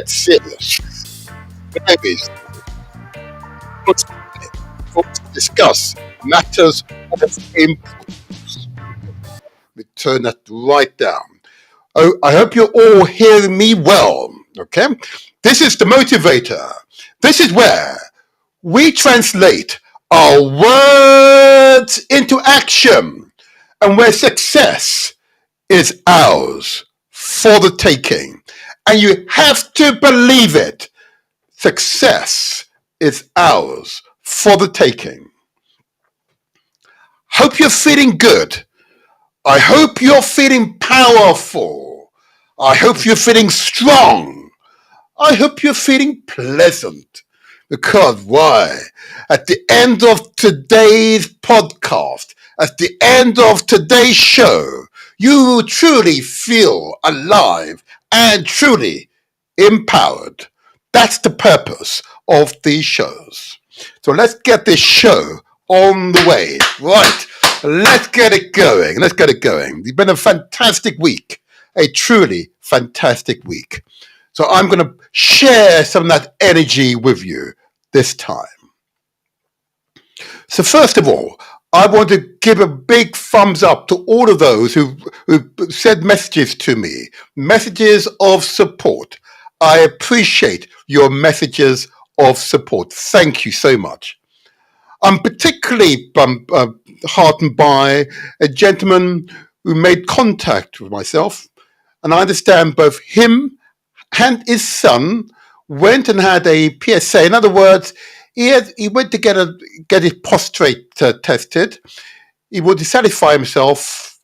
get serious. Babies, to discuss matters of importance. We turn that right down. Oh, I hope you're all hearing me well. Okay? This is the motivator. This is where we translate our words into action and where success is ours for the taking. And you have to believe it. Success is ours for the taking. Hope you're feeling good. I hope you're feeling powerful. I hope you're feeling strong. I hope you're feeling pleasant. Because why? At the end of today's podcast, at the end of today's show, you will truly feel alive and truly empowered. That's the purpose of these shows. So let's get this show on the way. Right. Let's get it going. Let's get it going. It's been a fantastic week. A truly fantastic week. So I'm going to share some of that energy with you this time. So first of all, I want to give a big thumbs up to all of those who said messages to me, messages of support. I appreciate your messages of support. Thank you so much. I'm particularly heartened by a gentleman who made contact with myself, and I understand both him and his son went and had a PSA. In other words, he went to get his prostate tested. He wanted to satisfy himself.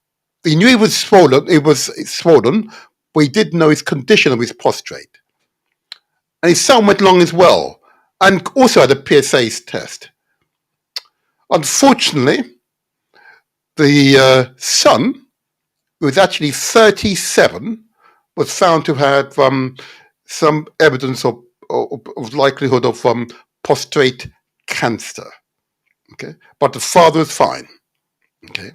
He knew he was swollen. It was swollen, but he didn't know his condition of his prostate. And his son went along as well, and also had a PSA test. Unfortunately, the son, who was actually 37, was found to have some evidence of likelihood of prostate cancer. Okay, but the father was fine. Okay,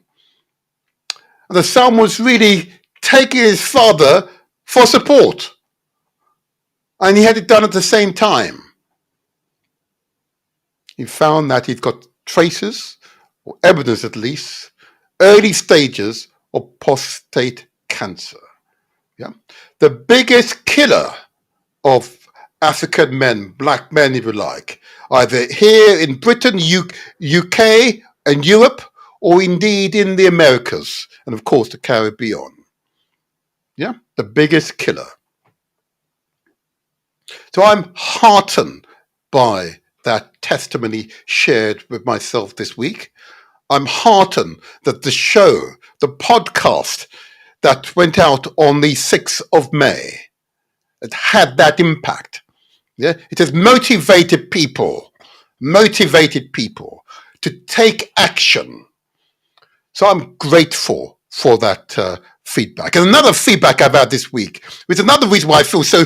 and the son was really taking his father for support, and he had it done at the same time. He found that he'd got traces, or evidence at least, early stages of prostate cancer. Yeah, the biggest killer of African men, black men, if you like, either here in Britain, UK, and Europe, or indeed in the Americas, and of course the Caribbean. Yeah, the biggest killer. So I'm heartened by that testimony shared with myself this week. I'm heartened that the show, the podcast that went out on the 6th of May, it had that impact. Yeah, it has motivated people to take action. So I'm grateful for that feedback. And another feedback I've had this week, which is another reason why I feel so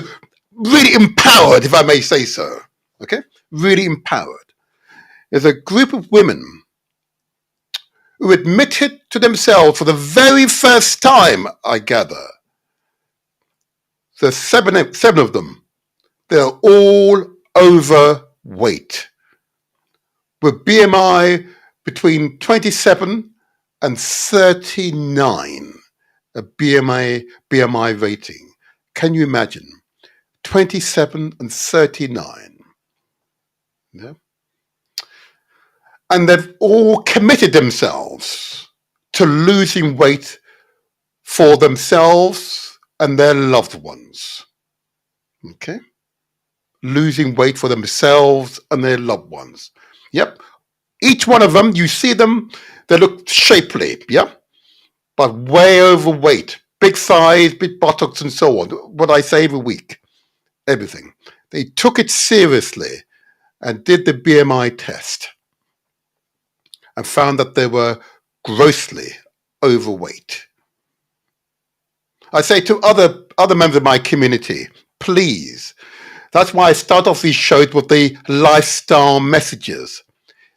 really empowered, if I may say so. Okay, really empowered. There's a group of women who admitted to themselves for the very first time, I gather. There's seven of them. They're all overweight, with BMI between 27 and 39, a BMI rating. Can you imagine? 27 and 39. Yeah? And they've all committed themselves to losing weight for themselves and their loved ones. Okay? Losing weight for themselves and their loved ones. Yep. Each one of them, you see them, they look shapely, yeah? But way overweight. Big thighs, big buttocks, and so on. What I say every week. Everything. They took it seriously and did the BMI test and found that they were grossly overweight. I say to other members of my community, please, that's why I start off these shows with the lifestyle messages.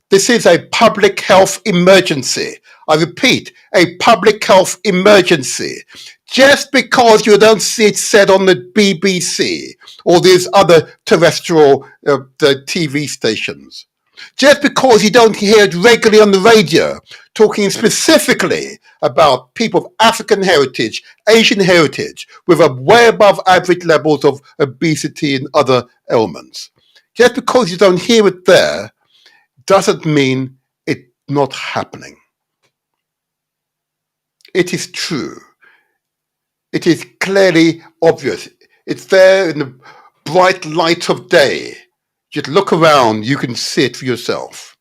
This is a public health emergency. I repeat, a public health emergency. Just because you don't see it said on the BBC or these other terrestrial the TV stations, just because you don't hear it regularly on the radio, talking specifically about people of African heritage, Asian heritage, with a way above average levels of obesity and other ailments. Just because you don't hear it there doesn't mean it's not happening. It is true. It is clearly obvious. It's there in the bright light of day. Just look around, you can see it for yourself.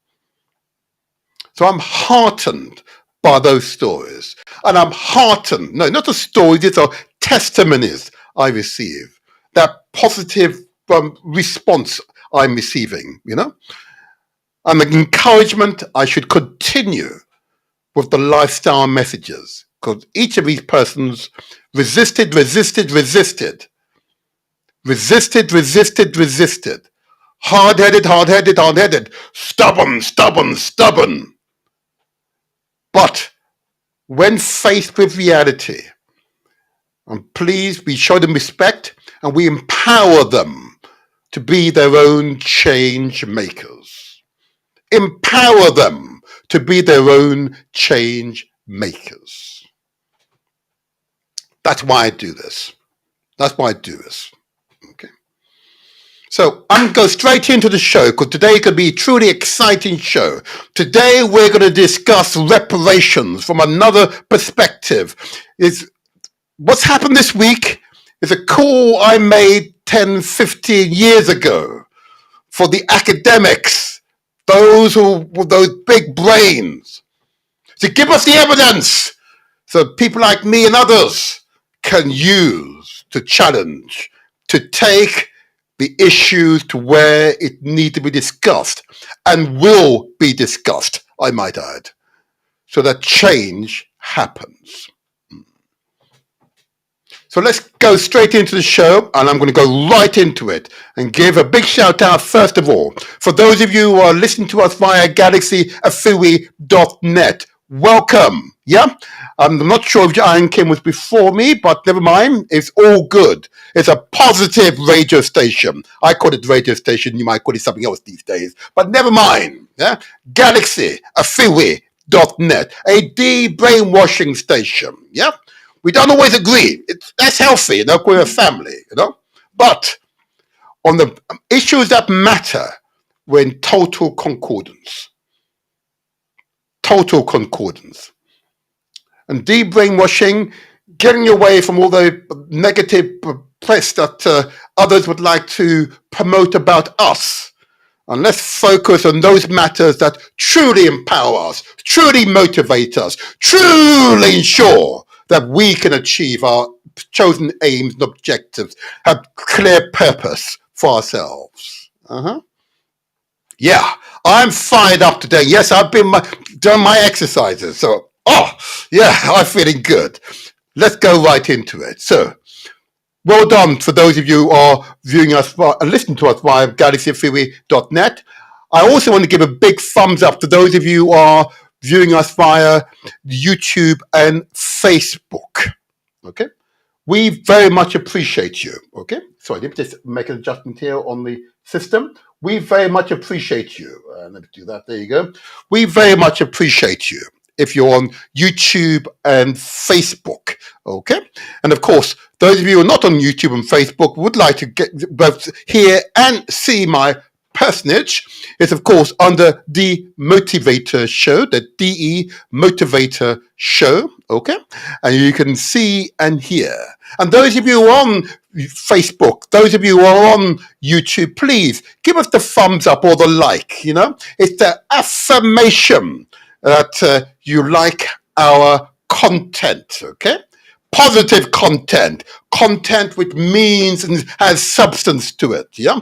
So I'm heartened by those stories. And I'm heartened, no, not the stories, these are testimonies I receive. That positive response I'm receiving, you know? And the encouragement I should continue with the lifestyle messages, because each of these persons resisted, hard-headed, stubborn. But when faced with reality, and please, we show them respect and we empower them to be their own change makers. Empower them to be their own change makers. That's why I do this. Okay. So I'm going to go straight into the show because today could be a truly exciting show. Today we're going to discuss reparations from another perspective. What's happened this week is a call I made 10, 15 years ago for the academics, those with those big brains, to give us the evidence so people like me and others can use to challenge, to take the issues to where it needs to be discussed and will be discussed, I might add, so that change happens. So let's go straight into the show, and I'm going to go right into it and give a big shout out, first of all, for those of you who are listening to us via galaxyafui.net. Welcome. Yeah, I'm not sure if Iron Kim was before me, but never mind. It's all good. It's a positive radio station. I call it radio station. You might call it something else these days, but never mind. Yeah, galaxyafui.net, a de-brainwashing station. Yeah. We don't always agree. That's healthy, you know, we're a family, you know. But on the issues that matter, we're in total concordance. Total concordance. And de-brainwashing, getting away from all the negative press that others would like to promote about us. And let's focus on those matters that truly empower us, truly motivate us, truly ensure that we can achieve our chosen aims and objectives, have clear purpose for ourselves. Yeah, I'm fired up today. Yes, I've been done my exercises. So, I'm feeling good. Let's go right into it. So, well done for those of you who are viewing us, listening to us via galaxyafui.net. I also want to give a big thumbs up to those of you who are viewing us via YouTube and Facebook. Okay, we very much appreciate you. Okay, sorry, let me just make an adjustment here on the system. We very much appreciate you. Let me do that. There you go. We very much appreciate you if you're on YouTube and Facebook. Okay, and of course, those of you who are not on YouTube and Facebook would like to get both hear and see my personage is, of course, under the Motivator Show, the DE Motivator Show, okay? And you can see and hear. And those of you who are on Facebook, those of you who are on YouTube, please give us the thumbs up or the like, you know? It's the affirmation that you like our content, okay? Positive content which means and has substance to it, yeah?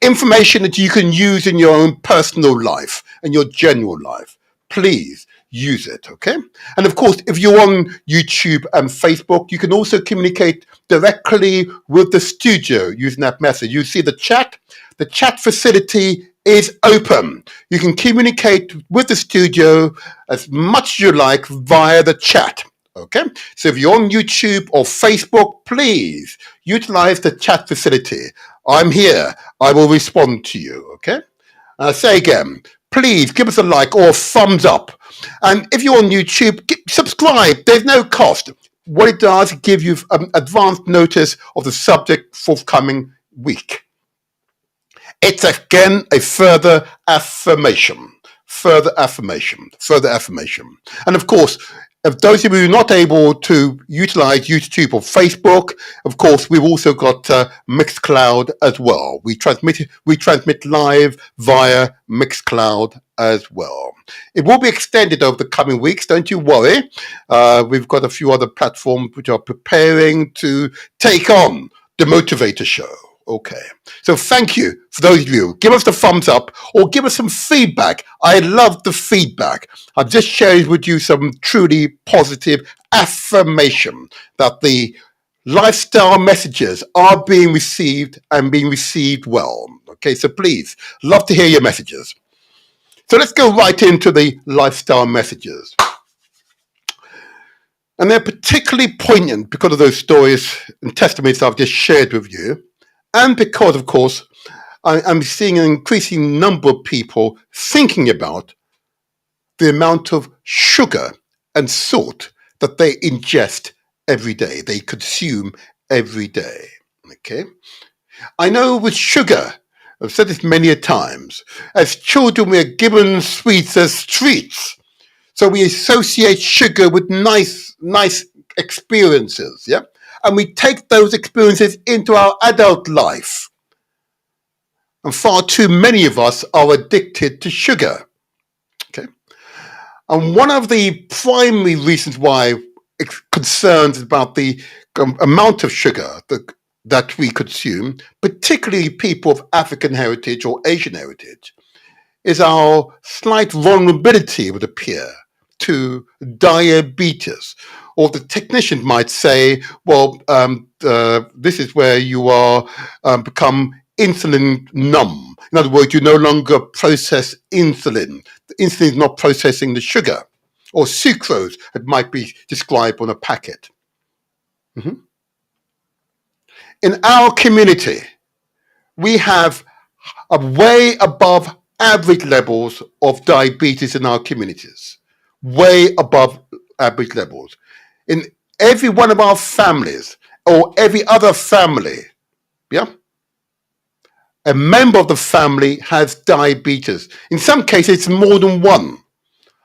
Information that you can use in your own personal life and your general life. Please use it, okay? And of course, if you're on YouTube and Facebook, you can also communicate directly with the studio using that message. You see the chat facility is open. You can communicate with the studio as much as you like via the chat, Okay, so if you're on YouTube or Facebook, please utilize the chat facility. I'm here. I will respond to you. Okay. Say again, please give us a like or a thumbs up. And if you're on YouTube, subscribe. There's no cost. What it does, give you advanced notice of the subject forthcoming week. It's again a further affirmation, further affirmation, further affirmation. And of course, if those of you who are not able to utilize YouTube or Facebook, of course, we've also got Mixcloud as well. We transmit live via Mixcloud as well. It will be extended over the coming weeks, don't you worry. We've got a few other platforms which are preparing to take on the Motivator Show. Okay, so thank you for those of you. Give us the thumbs up or give us some feedback. I love the feedback. I've just shared with you some truly positive affirmation that the lifestyle messages are being received and being received well. Okay, so please, love to hear your messages. So let's go right into the lifestyle messages. And they're particularly poignant because of those stories and testimonies I've just shared with you. And because, of course, I'm seeing an increasing number of people thinking about the amount of sugar and salt that they ingest every day, they consume every day. Okay? I know with sugar, I've said this many a times, as children we are given sweets as treats. So we associate sugar with nice experiences, yeah? And we take those experiences into our adult life. And far too many of us are addicted to sugar. Okay. And one of the primary reasons why concerns about the amount of sugar that we consume, particularly people of African heritage or Asian heritage, is our slight vulnerability, it would appear, to diabetes. Or the technician might say, well, this is where you are become insulin numb. In other words, you no longer process insulin. The insulin is not processing the sugar. Or sucrose, it might be described on a packet. Mm-hmm. In our community, we have a way above average levels of diabetes in our communities. Way above average levels. In every one of our families or every other family, yeah, a member of the family has diabetes. In some cases, it's more than one.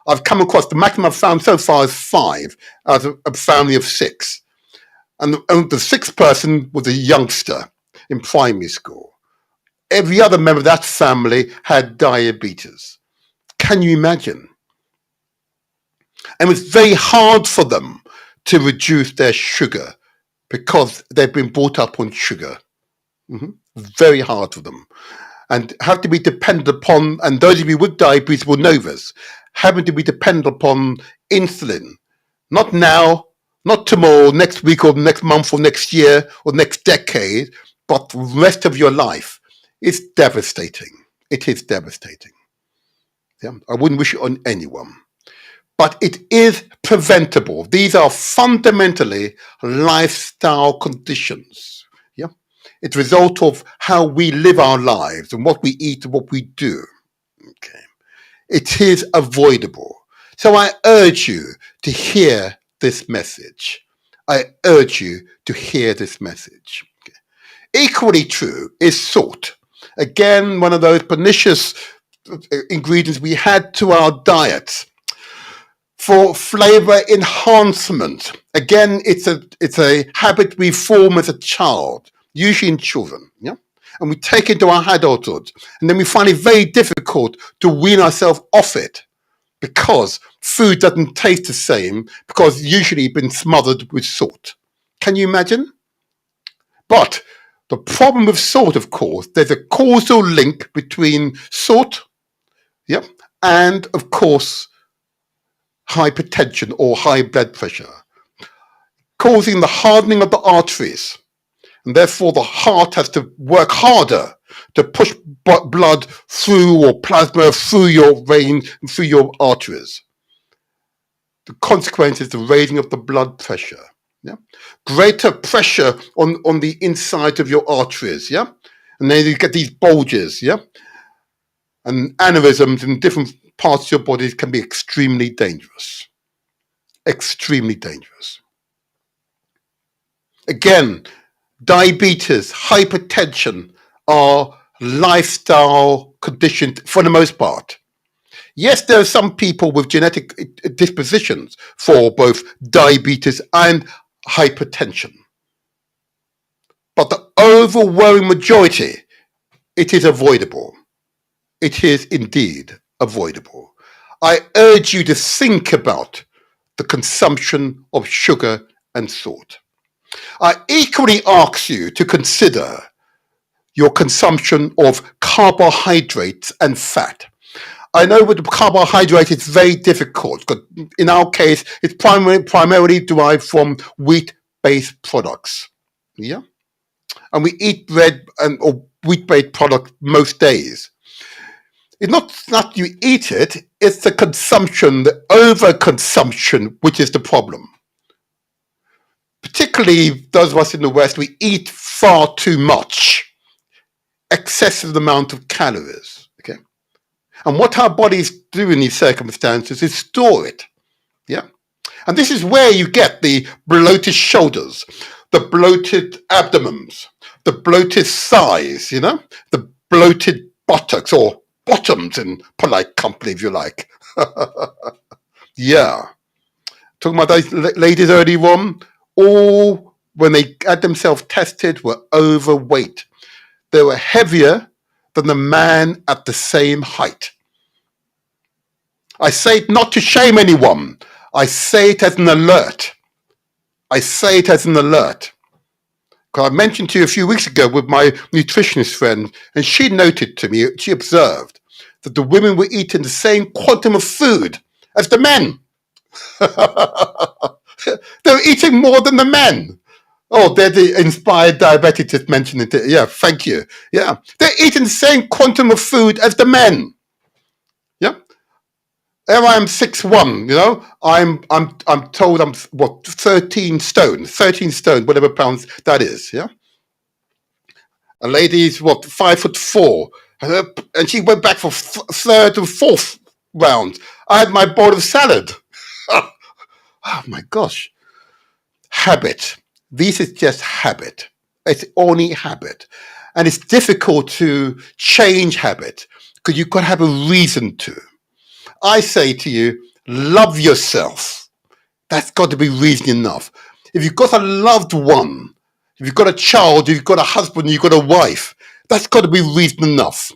I've come across the maximum I've found so far is 5 out of a family of 6. And the 6th person was a youngster in primary school. Every other member of that family had diabetes. Can you imagine? And it was very hard for them to reduce their sugar because they've been brought up on sugar. Mm-hmm. Very hard for them. And have to be dependent upon, and those of you with diabetes will know this, having to be dependent upon insulin. Not now, not tomorrow, next week or next month or next year or next decade, but the rest of your life. It's devastating. It is devastating. Yeah? I wouldn't wish it on anyone. But it is preventable. These are fundamentally lifestyle conditions. Yeah, it's a result of how we live our lives and what we eat and what we do. Okay, it is avoidable. So I urge you to hear this message. I urge you to hear this message. Okay. Equally true is salt. Again, one of those pernicious ingredients we add to our diets for flavor enhancement. Again, it's a habit we form as a child, usually in children, yeah? And we take it into our adulthood, and then we find it very difficult to wean ourselves off it because food doesn't taste the same because usually it's been smothered with salt. Can you imagine? But the problem with salt, of course, there's a causal link between salt, yeah, and of course, hypertension or high blood pressure, causing the hardening of the arteries. And therefore, the heart has to work harder to push blood through or plasma through your veins and through your arteries. The consequence is the raising of the blood pressure. Yeah, greater pressure on the inside of your arteries. Yeah, and then you get these bulges. Yeah, and aneurysms in different parts of your body can be extremely dangerous. Extremely dangerous. Again, diabetes, hypertension are lifestyle conditions for the most part. Yes, there are some people with genetic dispositions for both diabetes and hypertension. But the overwhelming majority, it is avoidable. It is indeed avoidable. I urge you to think about the consumption of sugar and salt. I equally ask you to consider your consumption of carbohydrates and fat. I know with the carbohydrate it's very difficult because in our case it's primarily derived from wheat-based products. Yeah, and we eat bread or wheat-based product most days. It's not that you eat it; it's the consumption, the overconsumption, which is the problem. Particularly those of us in the West, we eat far too much, excessive amount of calories. Okay, and what our bodies do in these circumstances is store it. Yeah, and this is where you get the bloated shoulders, the bloated abdomens, the bloated thighs. You know, the bloated buttocks or bottoms in polite company, if you like. Yeah, talking about those ladies earlier on, all when they had themselves tested were overweight. They were heavier than the man at the same height. I say it not to shame anyone. I say it as an alert. I say it as an alert. Because I mentioned to you a few weeks ago with my nutritionist friend, and she noted to me, she observed that the women were eating the same quantum of food as the men. They were eating more than the men. Oh, they're the inspired diabetic just mentioned it. Yeah, thank you. Yeah, they're eating the same quantum of food as the men. Yeah, there I am 6'1", you know. I'm told I'm what 13 stone, whatever pounds that is. Yeah, a lady's what 5'4", and she went back for third and fourth round. I had my bowl of salad. Oh my gosh, habit. This is just habit. It's only habit, and it's difficult to change habit because you've got to have a reason to. I say to you, love yourself. That's got to be reason enough. If you've got a loved one, if you've got a child, if you've got a husband, you've got a wife, that's got to be reason enough.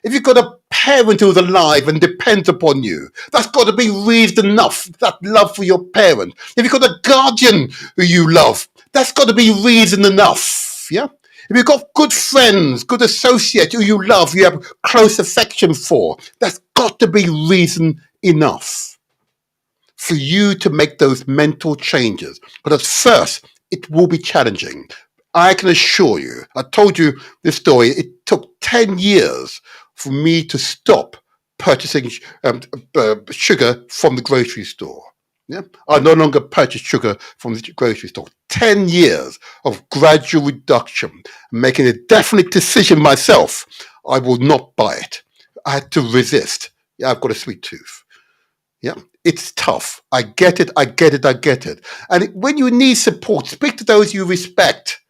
If you've got a parent who's alive and depends upon you, that's got to be reason enough, that love for your parent. If you've got a guardian who you love, that's got to be reason enough. Yeah? If you've got good friends, good associates who you love, you have close affection for, that's got to be reason enough for you to make those mental changes. But at first, it will be challenging. I can assure you, I told you this story, it took 10 years for me to stop purchasing sugar from the grocery store. Yeah? I no longer purchase sugar from the grocery store. 10 years of gradual reduction, making a definite decision myself. I will not buy it. I had to resist. Yeah, I've got a sweet tooth. Yeah, it's tough. I get it. And when you need support, speak to those you respect.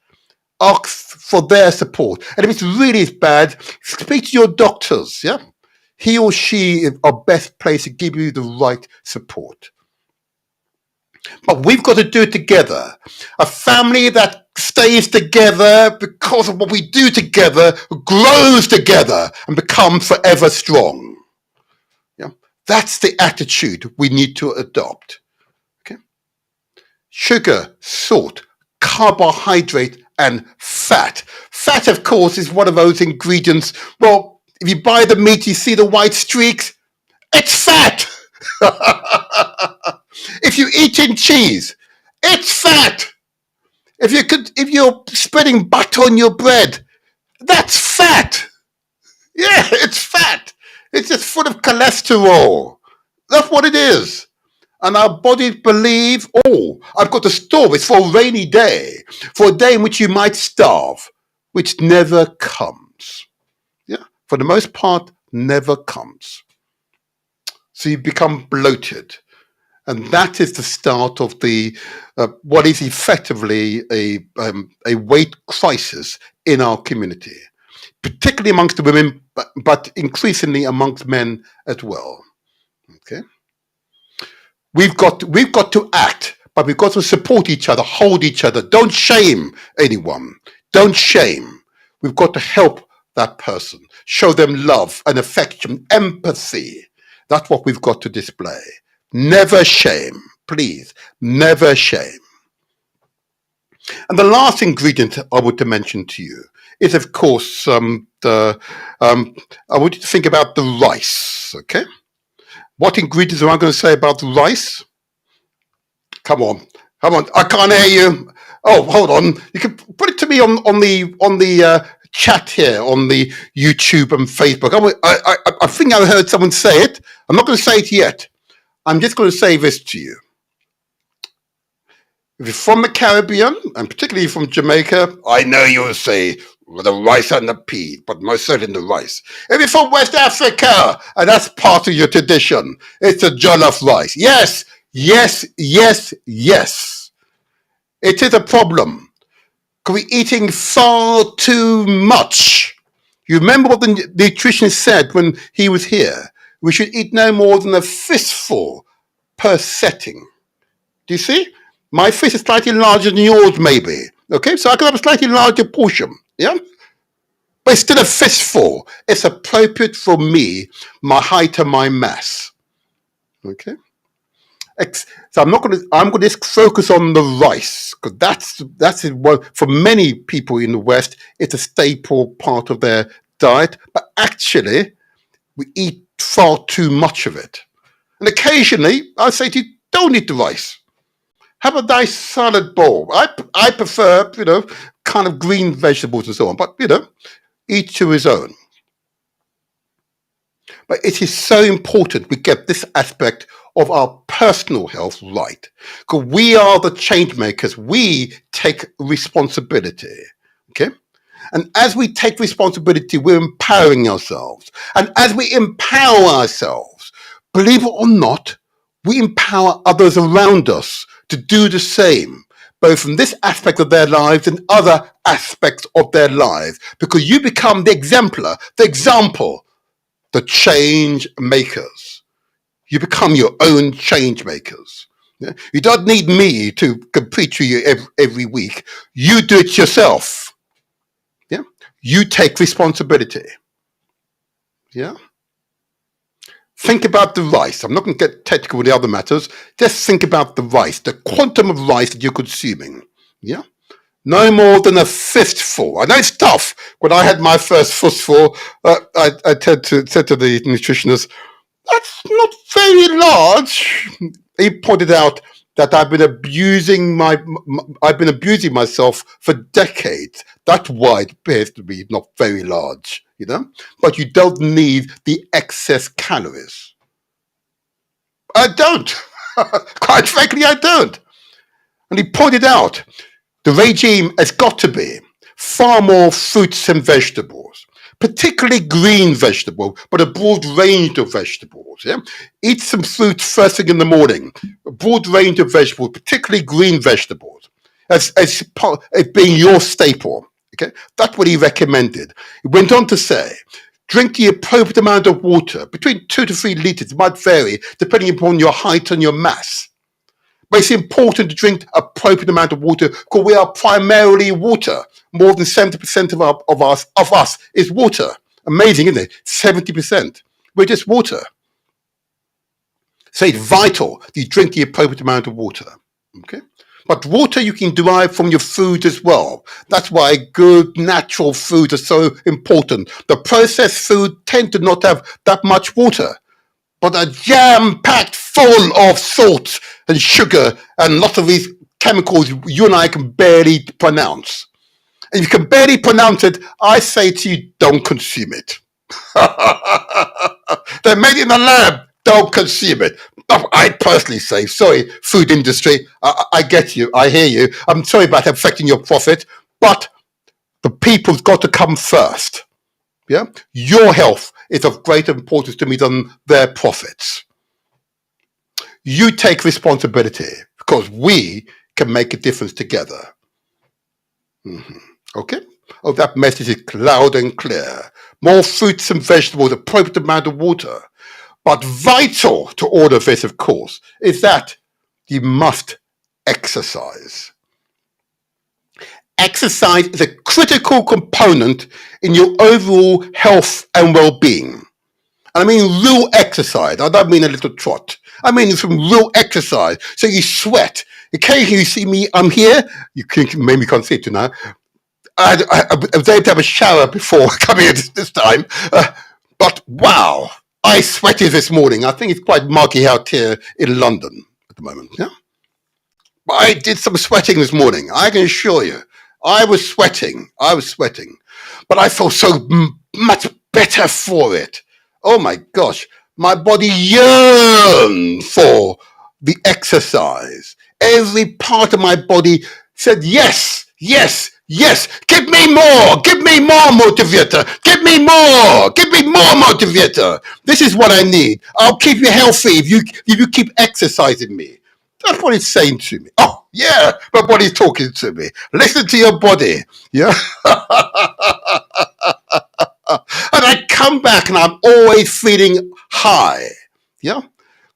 Ask for their support. And if it's really bad, speak to your doctors. Yeah, he or she are best placed to give you the right support. But we've got to do it together. A family that stays together because of what we do together grows together and becomes forever strong. Yeah, that's the attitude we need to adopt. Okay, sugar, salt, carbohydrate, and fat. Fat, of course, is one of those ingredients. Well, if you buy the meat, you see the white streaks. It's fat. If you eat in cheese, it's fat. If you're spreading butter on your bread, that's fat. Yeah, it's fat. It's just full of cholesterol. That's what it is. And our bodies believe, oh, I've got to store this for a rainy day, for a day in which you might starve, which never comes. Yeah, for the most part, never comes. So you become bloated. And that is the start of the what is effectively a weight crisis in our community, particularly amongst the women, but increasingly amongst men as well. Okay, we've got to act, but we've got to support each other, hold each other. Don't shame anyone. Don't shame. We've got to help that person, show them love and affection, empathy. That's what we've got to display. Never shame, please. Never shame. And the last ingredient I want to mention to you is, of course, I want you to think about the rice. Okay, what ingredients am I going to say about the rice? Come on, I can't hear you. Oh, hold on. You can put it to me on the chat here on the YouTube and Facebook. I think I heard someone say it. I'm not going to say it yet. I'm just going to say this to you. If you're from the Caribbean, and particularly from Jamaica, I know you'll say the rice and the pea, but most certainly the rice. If you're from West Africa, and that's part of your tradition, it's a jollof rice. Yes, yes, yes, yes. It is a problem. Because we're eating far too much. You remember what the nutritionist said when he was here? We should eat no more than a fistful per setting. Do you see? My fist is slightly larger than yours, maybe. Okay, so I can have a slightly larger portion. Yeah, but it's still a fistful. It's appropriate for me, my height and my mass. Okay, so I'm going to just focus on the rice because that's what for many people in the West. It's a staple part of their diet, but actually we eat far too much of it. And occasionally, I say to you, don't eat the rice. Have a nice salad bowl. I prefer, kind of green vegetables and so on, but, each to his own. But it is so important we get this aspect of our personal health right. Because we are the change makers. We take responsibility. Okay? And as we take responsibility, we're empowering ourselves. And as we empower ourselves, believe it or not, we empower others around us to do the same, both from this aspect of their lives and other aspects of their lives, because you become the exemplar, the example, the change makers. You become your own change makers. Yeah? You don't need me to compete to you every week. You do it yourself. Yeah, you take responsibility. Yeah. Think about the rice. I'm not going to get technical with the other matters. Just think about the rice, the quantum of rice that you're consuming. Yeah. No more than a fistful. I know it's tough. When I had my first fistful, I said to the nutritionist, "That's not very large." He pointed out that I've been abusing myself for decades. That's why it appears to be not very large, But you don't need the excess calories. I don't. Quite frankly, I don't. And he pointed out the regime has got to be far more fruits and vegetables, particularly green vegetables, but a broad range of vegetables. Yeah? Eat some fruits first thing in the morning, a broad range of vegetables, particularly green vegetables, as being your staple. Okay, that's what he recommended. He went on to say, drink the appropriate amount of water, between 2 to 3 liters. It might vary depending upon your height and your mass. But it's important to drink appropriate amount of water because we are primarily water. More than 70% of us is water. Amazing, isn't it? 70%. We're just water. So it's vital that you drink the appropriate amount of water. Okay? But water you can derive from your food as well. That's why good natural foods are so important. The processed food tend to not have that much water, but are jam-packed full of salt and sugar and lots of these chemicals you and I can barely pronounce. And if you can barely pronounce it, I say to you, don't consume it. They're made in the lab, don't consume it. I personally say, sorry, food industry, I get you, I hear you. I'm sorry about affecting your profit, but the people's got to come first. Yeah, your health is of greater importance to me than their profits. You take responsibility because we can make a difference together. Okay? Oh, that message is loud and clear. More fruits and vegetables, appropriate amount of water. But vital to all of this, of course, is that you must exercise. Exercise is a critical component in your overall health and well-being. And I mean real exercise. I don't mean a little trot. I mean some real exercise. So you sweat. Occasionally you see me, I'm here. You can, maybe can't see it tonight. I was able to have a shower before coming in this time. But wow, I sweated this morning. I think it's quite muggy out here in London at the moment. Yeah, but I did some sweating this morning. I can assure you, I was sweating. But I felt so much better for it. Oh my gosh, my body yearned for the exercise. Every part of my body said yes, yes, yes. Give me more motivator. Give me more motivator. This is what I need. I'll keep you healthy if you keep exercising me. That's what it's saying to me. Oh, yeah, my body's talking to me. Listen to your body. Yeah. And I come back and I'm always feeling high. Yeah.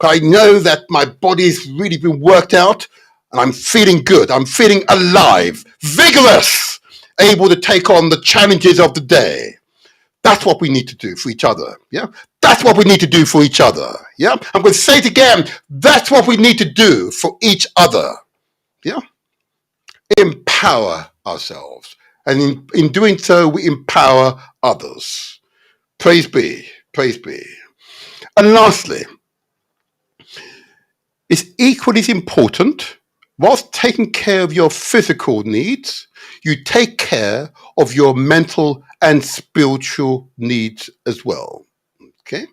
I know that my body's really been worked out and I'm feeling good. I'm feeling alive, vigorous, able to take on the challenges of the day. That's what we need to do for each other. Yeah. That's what we need to do for each other. Yeah. I'm going to say it again. That's what we need to do for each other. Yeah. Empower ourselves. And in doing so, we empower others. Praise be. Praise be. And lastly, it's equally as important, whilst taking care of your physical needs, you take care of your mental and spiritual needs as well. Okay?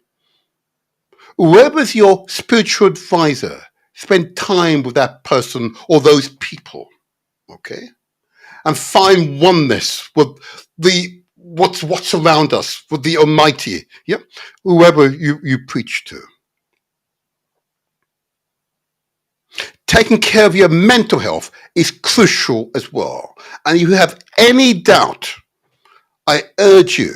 Whoever's your spiritual advisor, spend time with that person or those people. Okay? And find oneness with what's around us, with the Almighty. Yeah? Whoever you preach to. Taking care of your mental health is crucial as well. And if you have any doubt, I urge you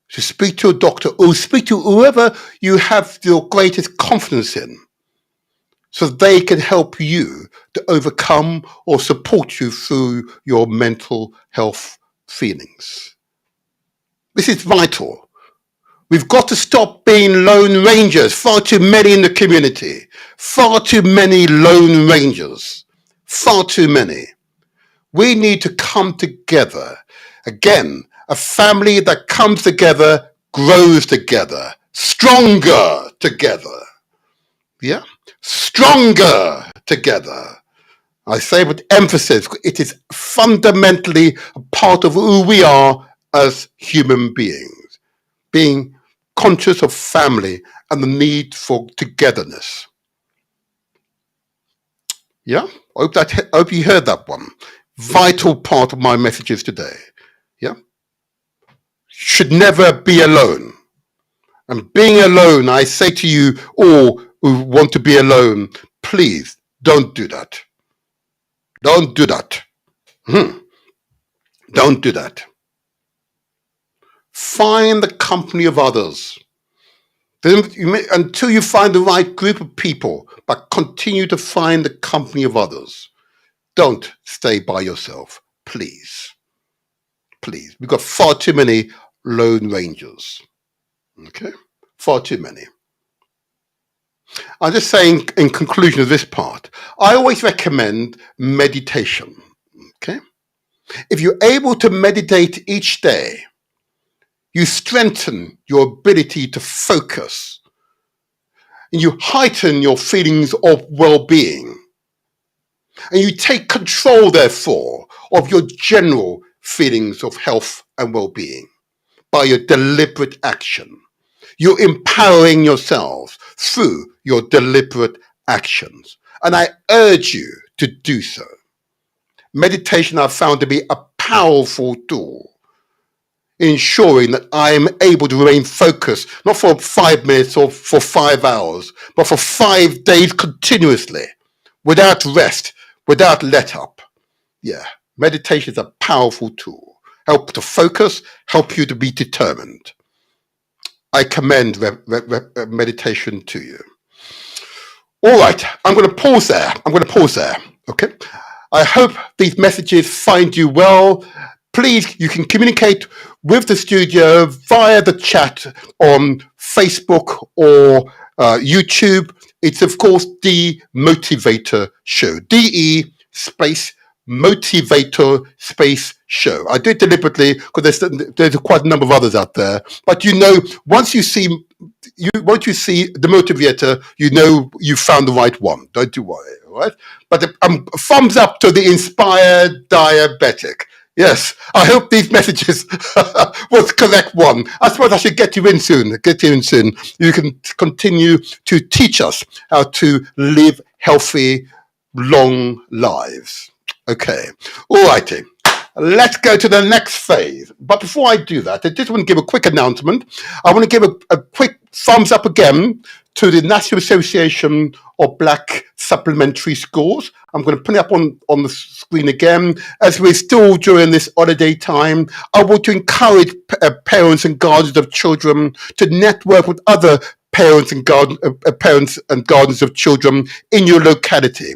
to speak to a doctor or speak to whoever you have your greatest confidence in, so they can help you to overcome or support you through your mental health feelings. This is vital. We've got to stop being lone rangers. Far too many in the community. Far too many lone rangers. Far too many. We need to come together. Again, a family that comes together grows together. Stronger together. Yeah? Stronger together. I say with emphasis, it is fundamentally a part of who we are as human beings. Being conscious of family and the need for togetherness. Yeah? I hope you heard that one. Vital part of my messages today. Yeah? Should never be alone. And being alone, I say to you all who want to be alone, please don't do that. Don't do that. Don't do that. Find the company of others. Until you find the right group of people, but continue to find the company of others. Don't stay by yourself, please. Please. We've got far too many lone rangers. Okay? Far too many. I'm just saying, in conclusion of this part, I always recommend meditation. Okay? If you're able to meditate each day, you strengthen your ability to focus and you heighten your feelings of well-being. And you take control, therefore, of your general feelings of health and well-being by your deliberate action. You're empowering yourselves through your deliberate actions. And I urge you to do so. Meditation I've found to be a powerful tool in ensuring that I'm able to remain focused, not for 5 minutes or for 5 hours, but for 5 days continuously, without rest, without let up. Yeah, meditation is a powerful tool. Help to focus, help you to be determined. I commend meditation to you. All right, I'm going to pause there. Okay. I hope these messages find you well. Please, you can communicate with the studio via the chat on Facebook or YouTube. It's, of course, The Motivator Show. DE space Motivator space show. I do it deliberately because there's quite a number of others out there. But once you see The Motivator, you know you found the right one. Don't you worry, all right? But thumbs up to the Inspired Diabetic. Yes, I hope these messages was the correct one. I suppose I should get you in soon. You can continue to teach us how to live healthy, long lives. Okay, all righty. Let's go to the next phase. But before I do that, I just want to give a quick announcement. I want to give a quick thumbs up again to the National Association of Black Supplementary Schools. I'm going to put it up on the screen again. As we're still during this holiday time, I want to encourage parents and guardians of children to network with other parents and guardians of children in your locality.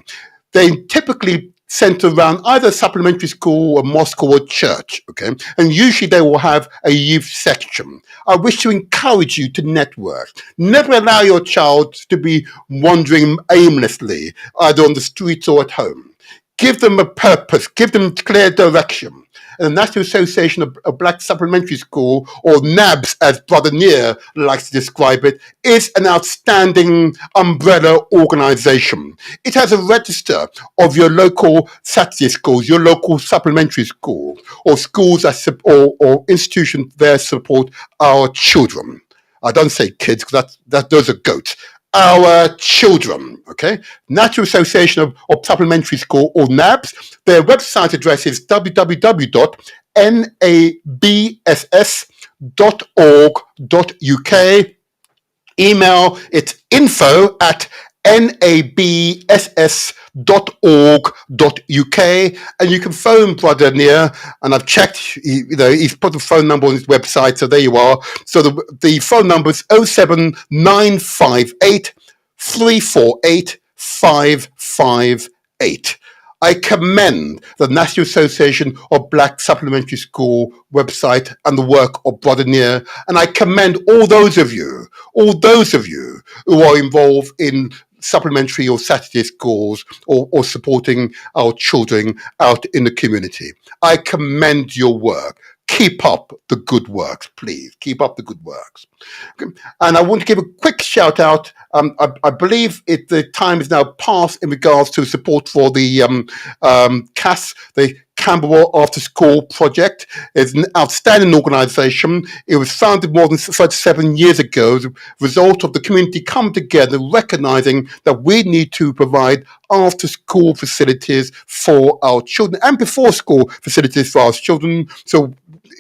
They typically centered around either a supplementary school, a mosque, or a church, okay? And usually they will have a youth section. I wish to encourage you to network. Never allow your child to be wandering aimlessly, either on the streets or at home. Give them a purpose, give them clear direction. And the National Association of Black Supplementary School, or NABS as Brother Near likes to describe it, is an outstanding umbrella organization. It has a register of your local Saturday schools, your local supplementary school, or schools or institutions there support our children. I don't say kids because those are goats. Our children, okay? National Association of Supplementary School, or NABS. Their website address is www.nabss.org.uk. Email, it's info@nabss.org.uk, and you can phone Brother Near, and I've checked, he's put the phone number on his website, so there you are. So the phone number is 07958 348 558. I commend the National Association of Black Supplementary School website and the work of Brother Near, and I commend all those of you who are involved in supplementary or Saturday schools or supporting our children out in the community. I commend your work. Keep up the good works, please. Keep up the good works. Okay. And I want to give a quick shout out. I believe the time is now past in regards to support for the CAS, the Camberwell After School Project. It's an outstanding organisation. It was founded more than 37 years ago as a result of the community coming together, recognising that we need to provide after-school facilities for our children and before-school facilities for our children. So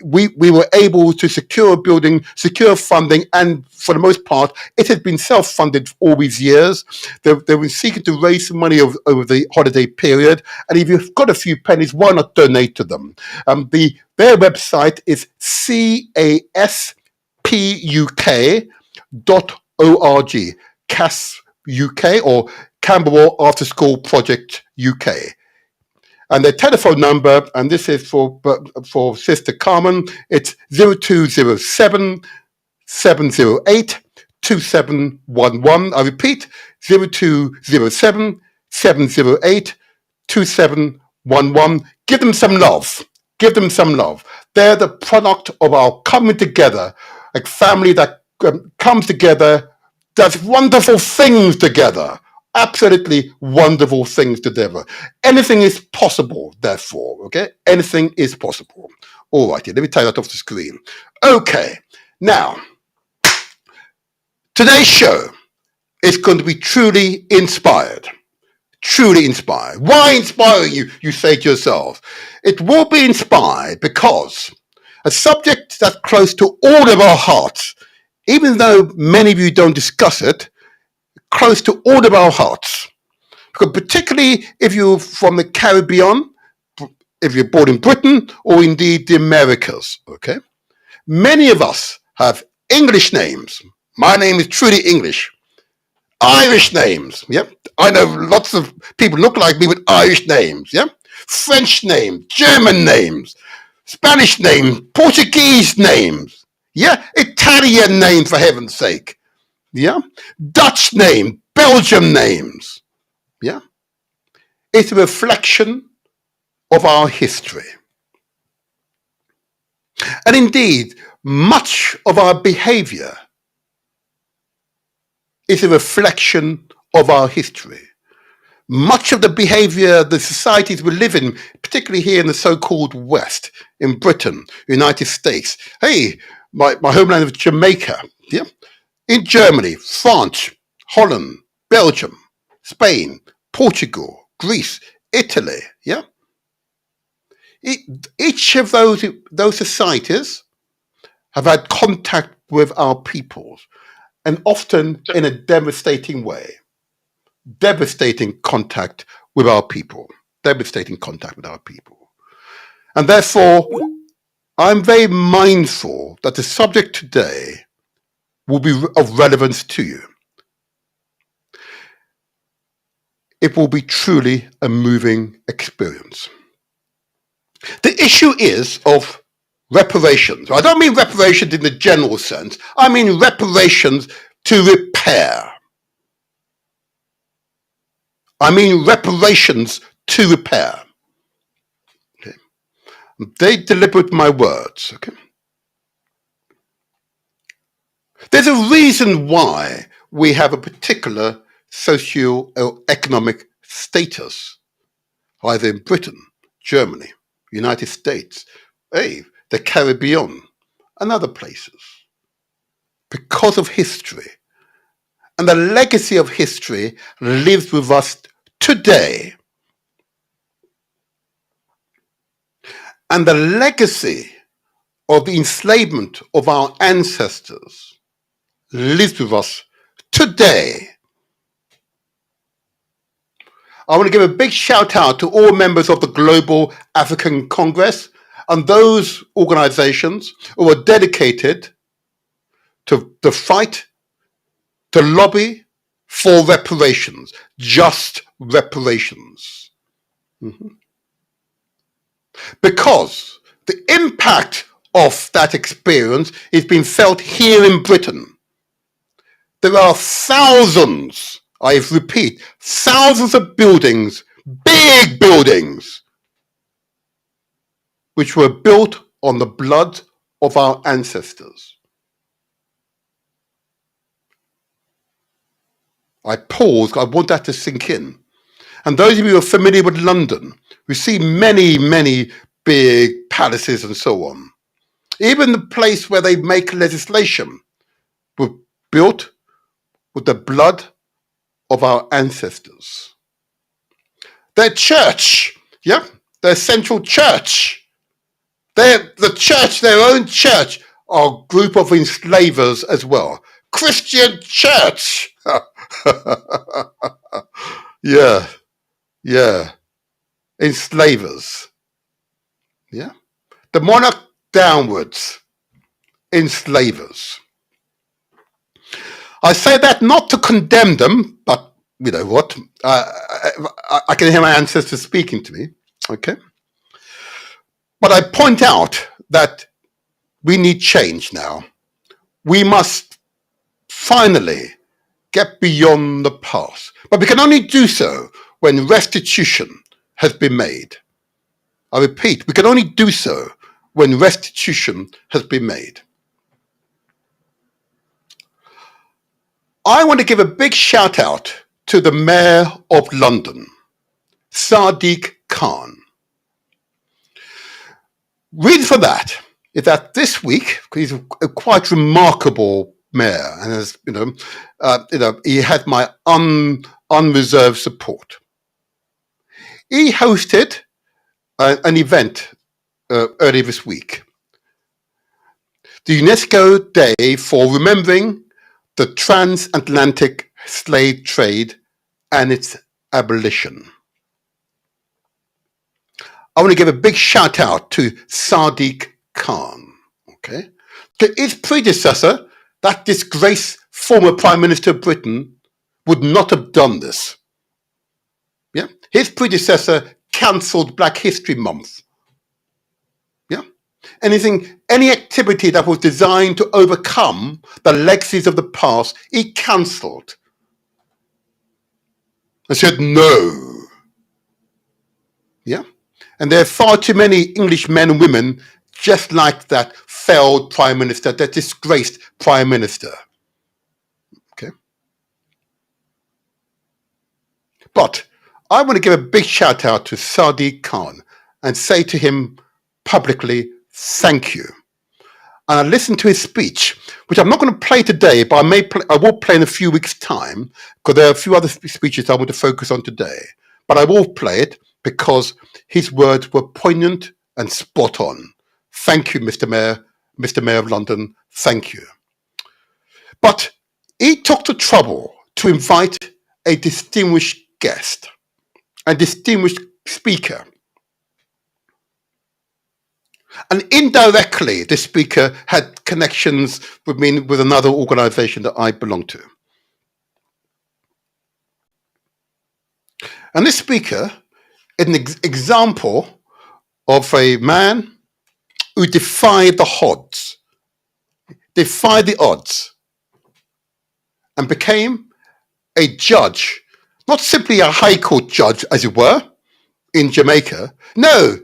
we were able to secure a building, secure funding, and for the most part, it has been self-funded for all these years. They were seeking to raise some money over the holiday period, and if you've got a few pennies, why not donate to them? Their website is caspuk.org, CAS UK, or Camberwell After School Project UK. And their telephone number, and this is for Sister Carmen, it's 0207 708 2711. I repeat, 0207 708 2711. Give them some love. Give them some love. They're the product of our coming together, a family that comes together, does wonderful things together. Absolutely wonderful things together. Anything is possible, therefore, okay? Anything is possible. All righty, let me take that off the screen. Okay, now, today's show, is going to be truly inspired. Truly inspired. Why inspire you? You say to yourself. It will be inspired because a subject that's close to all of our hearts, even though many of you don't discuss it, close to all of our hearts. Because particularly if you're from the Caribbean, if you're born in Britain, or indeed the Americas, okay? Many of us have English names. My name is truly English. Irish names, yep. I know lots of people look like me with Irish names, yeah. French names, German names, Spanish names, Portuguese names, yeah. Italian names, for heaven's sake, yeah. Dutch name, Belgium names, yeah. It's a reflection of our history. And indeed, much of our behavior is a reflection of our history. Much of the behavior, the societies we live in, particularly here in the so-called West, in Britain, United States, hey, my homeland of Jamaica, yeah, in Germany, France, Holland, Belgium, Spain, Portugal, Greece, Italy, yeah. Each of those societies have had contact with our peoples, and often in a devastating way. Devastating contact with our people. Devastating contact with our people. And therefore, I'm very mindful that the subject today will be of relevance to you. It will be truly a moving experience. The issue is of reparations. I don't mean reparations in the general sense. I mean reparations to repair. I mean reparations to repair. Okay. They deliberate my words. Okay. There's a reason why we have a particular socio-economic status, either in Britain, Germany, United States, the Caribbean, and other places, because of history. And the legacy of history lives with us today. And the legacy of the enslavement of our ancestors lives with us today. I want to give a big shout out to all members of the Global African Congress and those organizations who are dedicated to the fight, to lobby for reparations, just reparations. Mm-hmm. Because the impact of that experience is being felt here in Britain. There are thousands, I repeat, thousands of buildings, big buildings, which were built on the blood of our ancestors. I pause, I want that to sink in. And those of you who are familiar with London, we see many, many big palaces and so on. Even the place where they make legislation were built with the blood of our ancestors. Their church, yeah, their central church, the church, their own church, are a group of enslavers as well. Christian church. Yeah, yeah. Enslavers. Yeah. The monarch downwards. Enslavers. I say that not to condemn them, but you know what? I can hear my ancestors speaking to me. Okay. But I point out that we need change now. We must finally get beyond the past. But we can only do so when restitution has been made. I repeat, we can only do so when restitution has been made. I want to give a big shout out to the Mayor of London, Sadiq Khan. Reason for that is that this week, he's a quite remarkable mayor, and as he had my unreserved support. He hosted an event earlier this week, the UNESCO Day for remembering the transatlantic slave trade and its abolition. I want to give a big shout out to Sadiq Khan. Okay, to his predecessor, that disgraced former Prime Minister of Britain, would not have done this. Yeah, his predecessor cancelled Black History Month. Yeah, any activity that was designed to overcome the legacies of the past, he cancelled. I said no. Yeah, and there are far too many English men and women just like that failed Prime Minister, that disgraced Prime Minister. Okay. But I want to give a big shout out to Sadiq Khan and say to him publicly, thank you. And I listened to his speech, which I'm not going to play today, but I will play in a few weeks' time, because there are a few other speeches I want to focus on today. But I will play it because his words were poignant and spot on. Thank you, Mr. Mayor of London. Thank you. But he took the trouble to invite a distinguished guest, a distinguished speaker. And indirectly, this speaker had connections with me, with another organization that I belong to. And this speaker is an example of a man who defied the odds, and became a judge, not simply a high court judge, as it were, in Jamaica. No,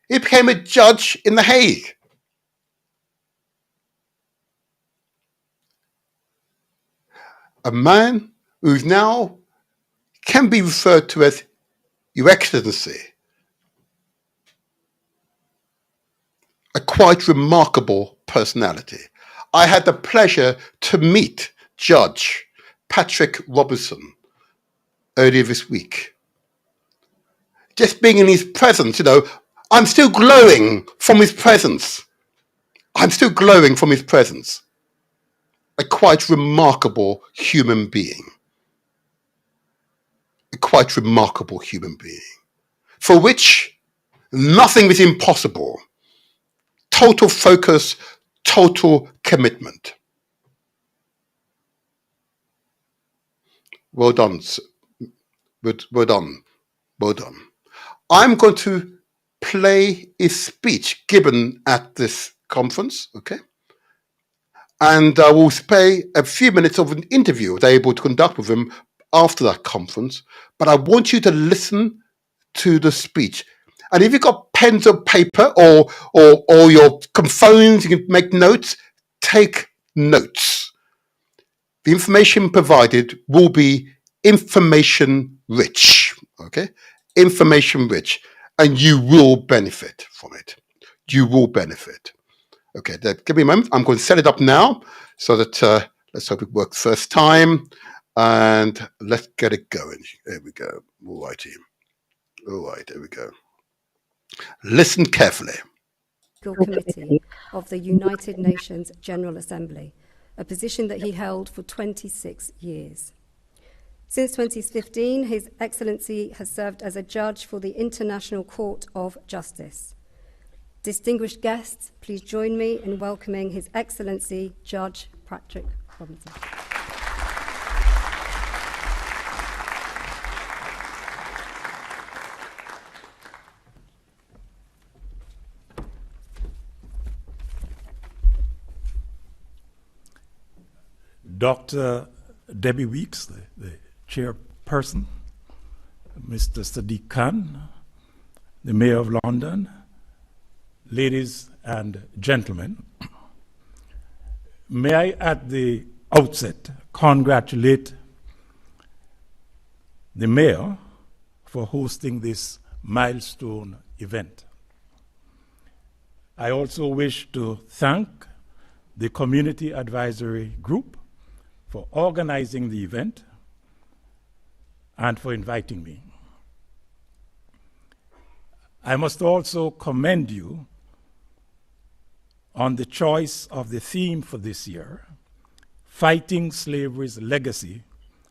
he became a judge in The Hague. A man who now can be referred to as Your Excellency. A quite remarkable personality. I had the pleasure to meet Judge Patrick Robertson earlier this week. Just being in his presence, I'm still glowing from his presence. I'm still glowing from his presence. A quite remarkable human being. A quite remarkable human being. For which nothing is impossible. Total focus, total commitment. Well done. Well done. Well done. I'm going to play his speech given at this conference, okay? And I will spare a few minutes of an interview they're able to conduct with him after that conference. But I want you to listen to the speech. And if you've got pens or paper or your phones, you can make notes, take notes. The information provided will be information rich, okay? Information rich, and you will benefit from it. You will benefit. Okay, give me a moment. I'm going to set it up now so that let's hope it works first time, and let's get it going. There we go. All righty. All right, there we go. Listen carefully. Committee of the United Nations General Assembly, a position that he held for 26 years. Since 2015, His Excellency has served as a judge for the International Court of Justice. Distinguished guests, please join me in welcoming His Excellency Judge Patrick Robertson. Dr. Debbie Weeks, the chairperson, Mr. Sadiq Khan, the Mayor of London, ladies and gentlemen, may I at the outset congratulate the Mayor for hosting this milestone event. I also wish to thank the Community Advisory Group for organizing the event and for inviting me. I must also commend you on the choice of the theme for this year, Fighting Slavery's Legacy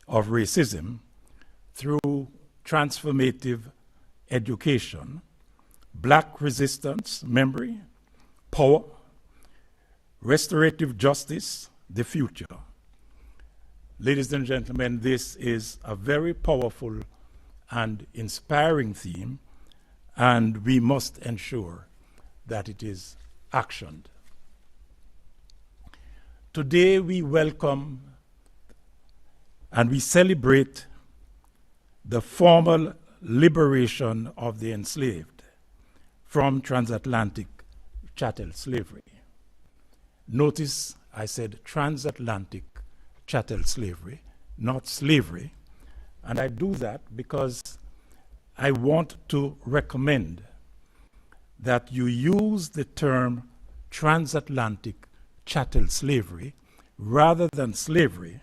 of Racism Through Transformative Education, Black Resistance, Memory, Power, Restorative Justice, the Future. Ladies and gentlemen, this is a very powerful and inspiring theme, and we must ensure that it is actioned. Today we welcome and we celebrate the formal liberation of the enslaved from transatlantic chattel slavery. Notice I said transatlantic chattel slavery, not slavery, and I do that because I want to recommend that you use the term transatlantic chattel slavery rather than slavery,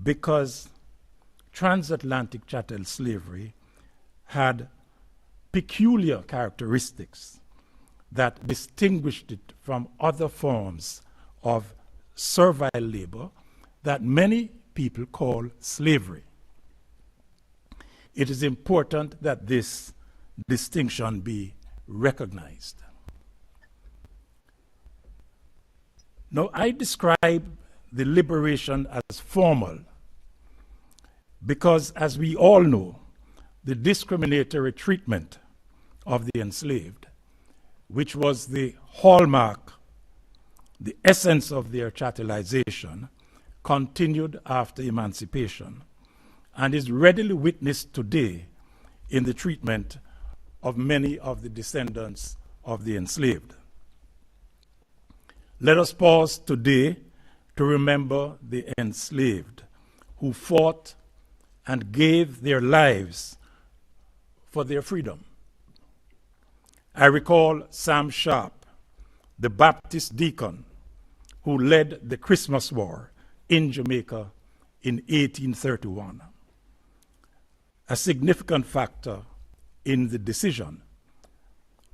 because transatlantic chattel slavery had peculiar characteristics that distinguished it from other forms of servile labor that many people call slavery. It is important that this distinction be recognized. Now, I describe the liberation as formal because, as we all know, the discriminatory treatment of the enslaved, which was the hallmark, the essence of their chattelization, continued after emancipation and is readily witnessed today in the treatment of many of the descendants of the enslaved. Let us pause today to remember the enslaved who fought and gave their lives for their freedom. I recall Sam Sharp, the Baptist deacon who led the Christmas War in Jamaica in 1831, a significant factor in the decision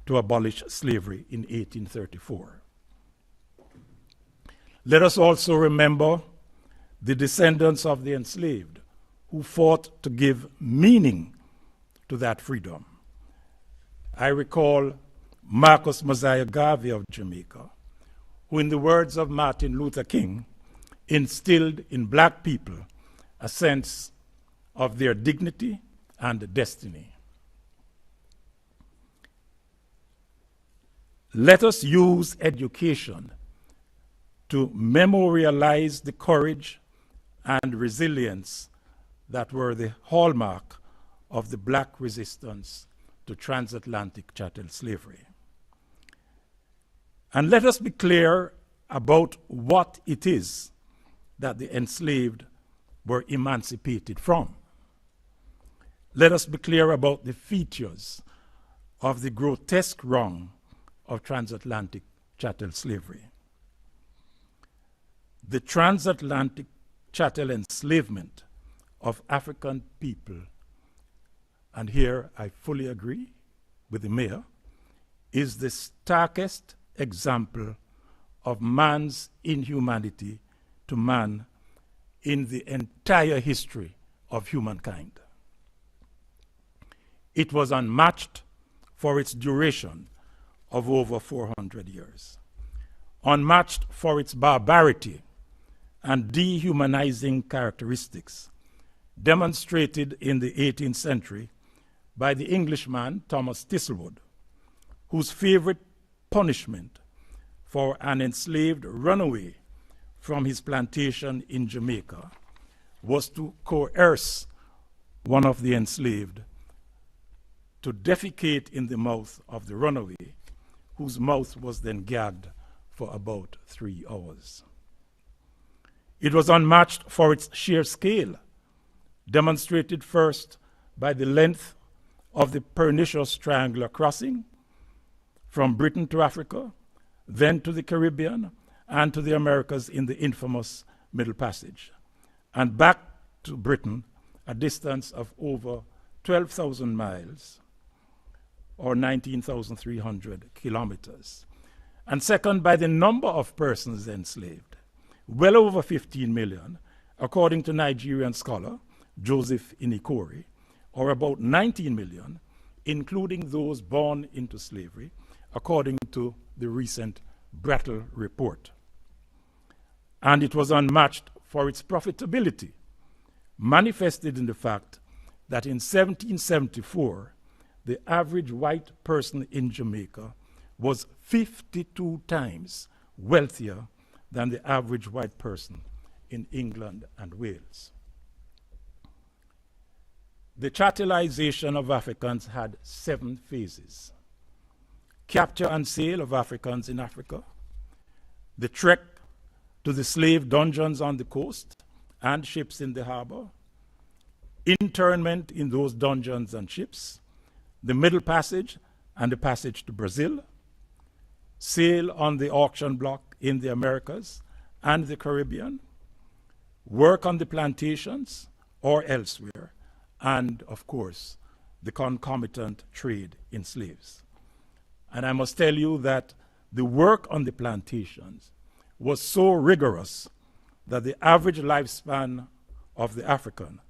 to abolish slavery in 1834. Let us also remember the descendants of the enslaved who fought to give meaning to that freedom. I recall Marcus Mosiah Garvey of Jamaica, who, in the words of Martin Luther King, instilled in black people a sense of their dignity and destiny. Let us use education to memorialize the courage and resilience that were the hallmark of the black resistance to transatlantic chattel slavery. And let us be clear about what it is that the enslaved were emancipated from. Let us be clear about the features of the grotesque wrong of transatlantic chattel slavery. The transatlantic chattel enslavement of African people, and here I fully agree with the mayor, is the starkest example of man's inhumanity to man in the entire history of humankind. It was unmatched for its duration of over 400 years, unmatched for its barbarity and dehumanizing characteristics, demonstrated in the 18th century by the Englishman Thomas Thistlewood, whose favorite punishment for an enslaved runaway from his plantation in Jamaica was to coerce one of the enslaved to defecate in the mouth of the runaway, whose mouth was then gagged for about 3 hours. It was unmatched for its sheer scale, demonstrated first by the length of the pernicious triangular crossing from Britain to Africa, then to the Caribbean, and to the Americas in the infamous Middle Passage, and back to Britain, a distance of over 12,000 miles, or 19,300 kilometers. And second, by the number of persons enslaved, well over 15 million, according to Nigerian scholar Joseph Inikori, or about 19 million, including those born into slavery, according to the recent Brattle report. And it was unmatched for its profitability, manifested in the fact that in 1774, the average white person in Jamaica was 52 times wealthier than the average white person in England and Wales. The chattelization of Africans had 7 phases. Capture and sale of Africans in Africa, the trek to the slave dungeons on the coast and ships in the harbor, internment in those dungeons and ships, the Middle Passage and the passage to Brazil, sale on the auction block in the Americas and the Caribbean, work on the plantations or elsewhere, and, of course, the concomitant trade in slaves. And I must tell you that the work on the plantations was so rigorous that the average lifespan of the African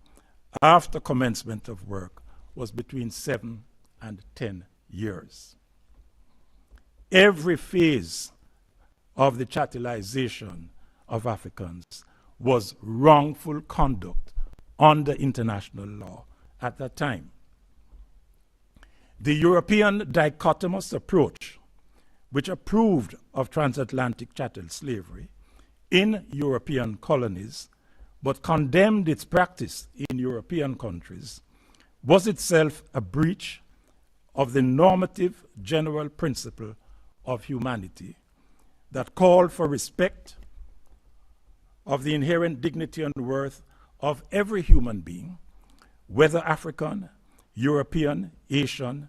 after commencement of work was between 7 and 10 years. Every phase of the chattelization of Africans was wrongful conduct under international law at that time. The European dichotomous approach, which approved of transatlantic chattel slavery in European colonies, but condemned its practice in European countries, was itself a breach of the normative general principle of humanity that called for respect of the inherent dignity and worth of every human being, whether African, European, Asian,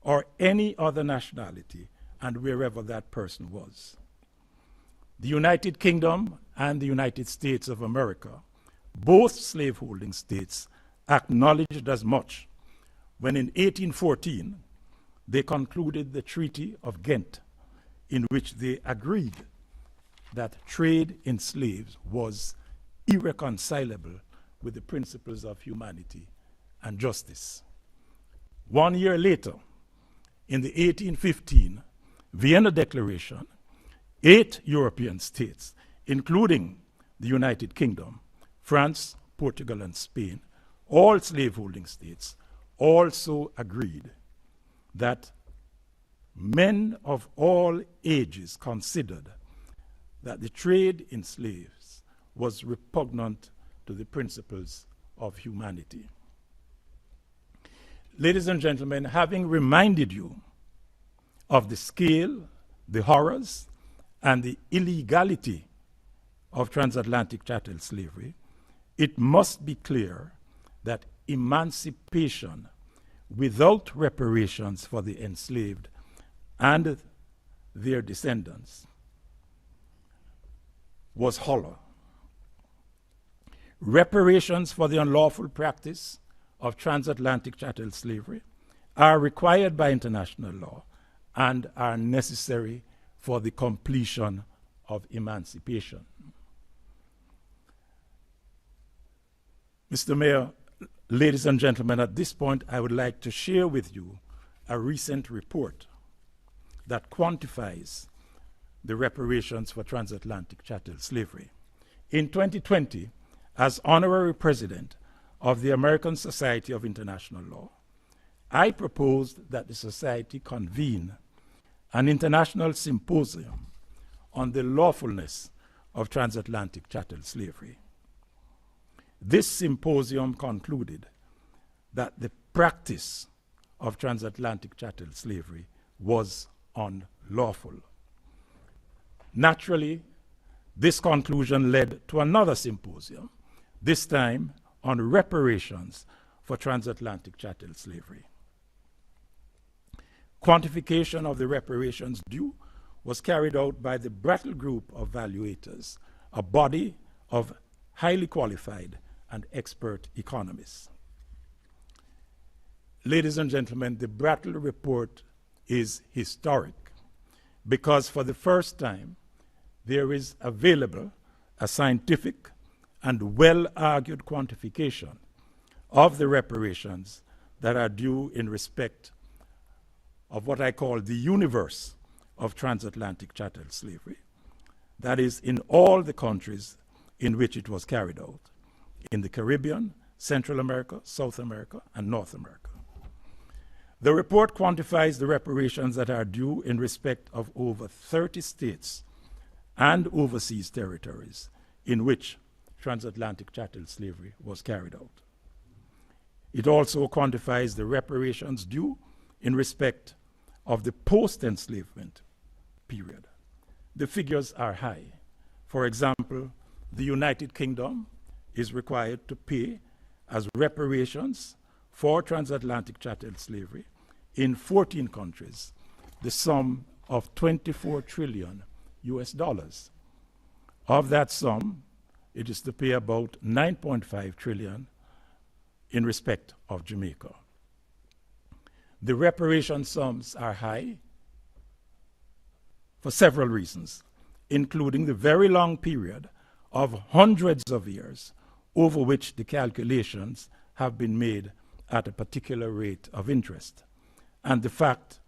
or any other nationality, and wherever that person was. The United Kingdom and the United States of America, both slaveholding states, acknowledged as much when in 1814 they concluded the Treaty of Ghent, in which they agreed that trade in slaves was irreconcilable with the principles of humanity and justice. 1 year later, in the 1815 Vienna Declaration, 8 European states, including the United Kingdom, France, Portugal, and Spain, all slaveholding states, also agreed that men of all ages considered that the trade in slaves was repugnant to the principles of humanity. Ladies and gentlemen, having reminded you of the scale, the horrors, and the illegality of transatlantic chattel slavery, it must be clear that emancipation without reparations for the enslaved and their descendants was hollow. Reparations for the unlawful practice of transatlantic chattel slavery are required by international law and are necessary for the completion of emancipation. Mr. Mayor, ladies and gentlemen, at this point I would like to share with you a recent report that quantifies the reparations for transatlantic chattel slavery. In 2020, as honorary president of the American Society of International Law, I proposed that the Society convene an international symposium on the lawfulness of transatlantic chattel slavery. This symposium concluded that the practice of transatlantic chattel slavery was unlawful. Naturally, this conclusion led to another symposium, this time on reparations for transatlantic chattel slavery. Quantification of the reparations due was carried out by the Brattle Group of Valuators, a body of highly qualified and expert economists. Ladies and gentlemen, the Brattle Report is historic because for the first time there is available a scientific and well-argued quantification of the reparations that are due in respect of what I call the universe of transatlantic chattel slavery, that is, in all the countries in which it was carried out, in the Caribbean, Central America, South America, and North America. The report quantifies the reparations that are due in respect of over 30 states and overseas territories in which transatlantic chattel slavery was carried out. It also quantifies the reparations due in respect of the post-enslavement period. The figures are high. For example, the United Kingdom is required to pay as reparations for transatlantic chattel slavery in 14 countries the sum of 24 trillion US dollars. Of that sum, it is to pay about 9.5 trillion in respect of Jamaica. The reparation sums are high for several reasons, including the very long period of hundreds of years over which the calculations have been made at a particular rate of interest, and the fact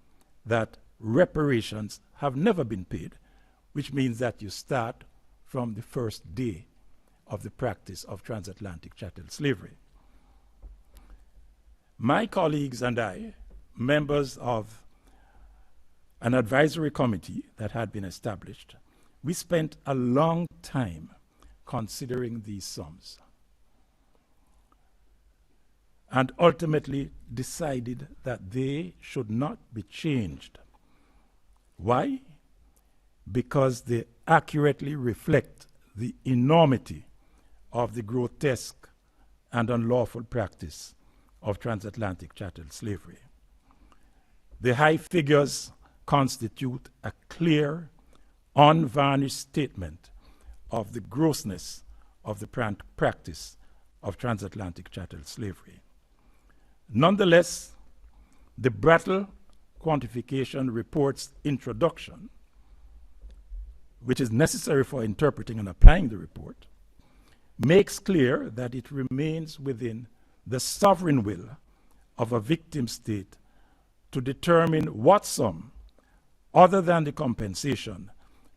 that reparations have never been paid, which means that you start from the first day of the practice of transatlantic chattel slavery. My colleagues and I, members of an advisory committee that had been established, we spent a long time considering these sums and ultimately decided that they should not be changed. Why? Because they accurately reflect the enormity of the grotesque and unlawful practice of transatlantic chattel slavery. The high figures constitute a clear, unvarnished statement of the grossness of the practice of transatlantic chattel slavery. Nonetheless, the Brattle Quantification Report's introduction, which is necessary for interpreting and applying the report, makes clear that it remains within the sovereign will of a victim state to determine what sum, other than the compensation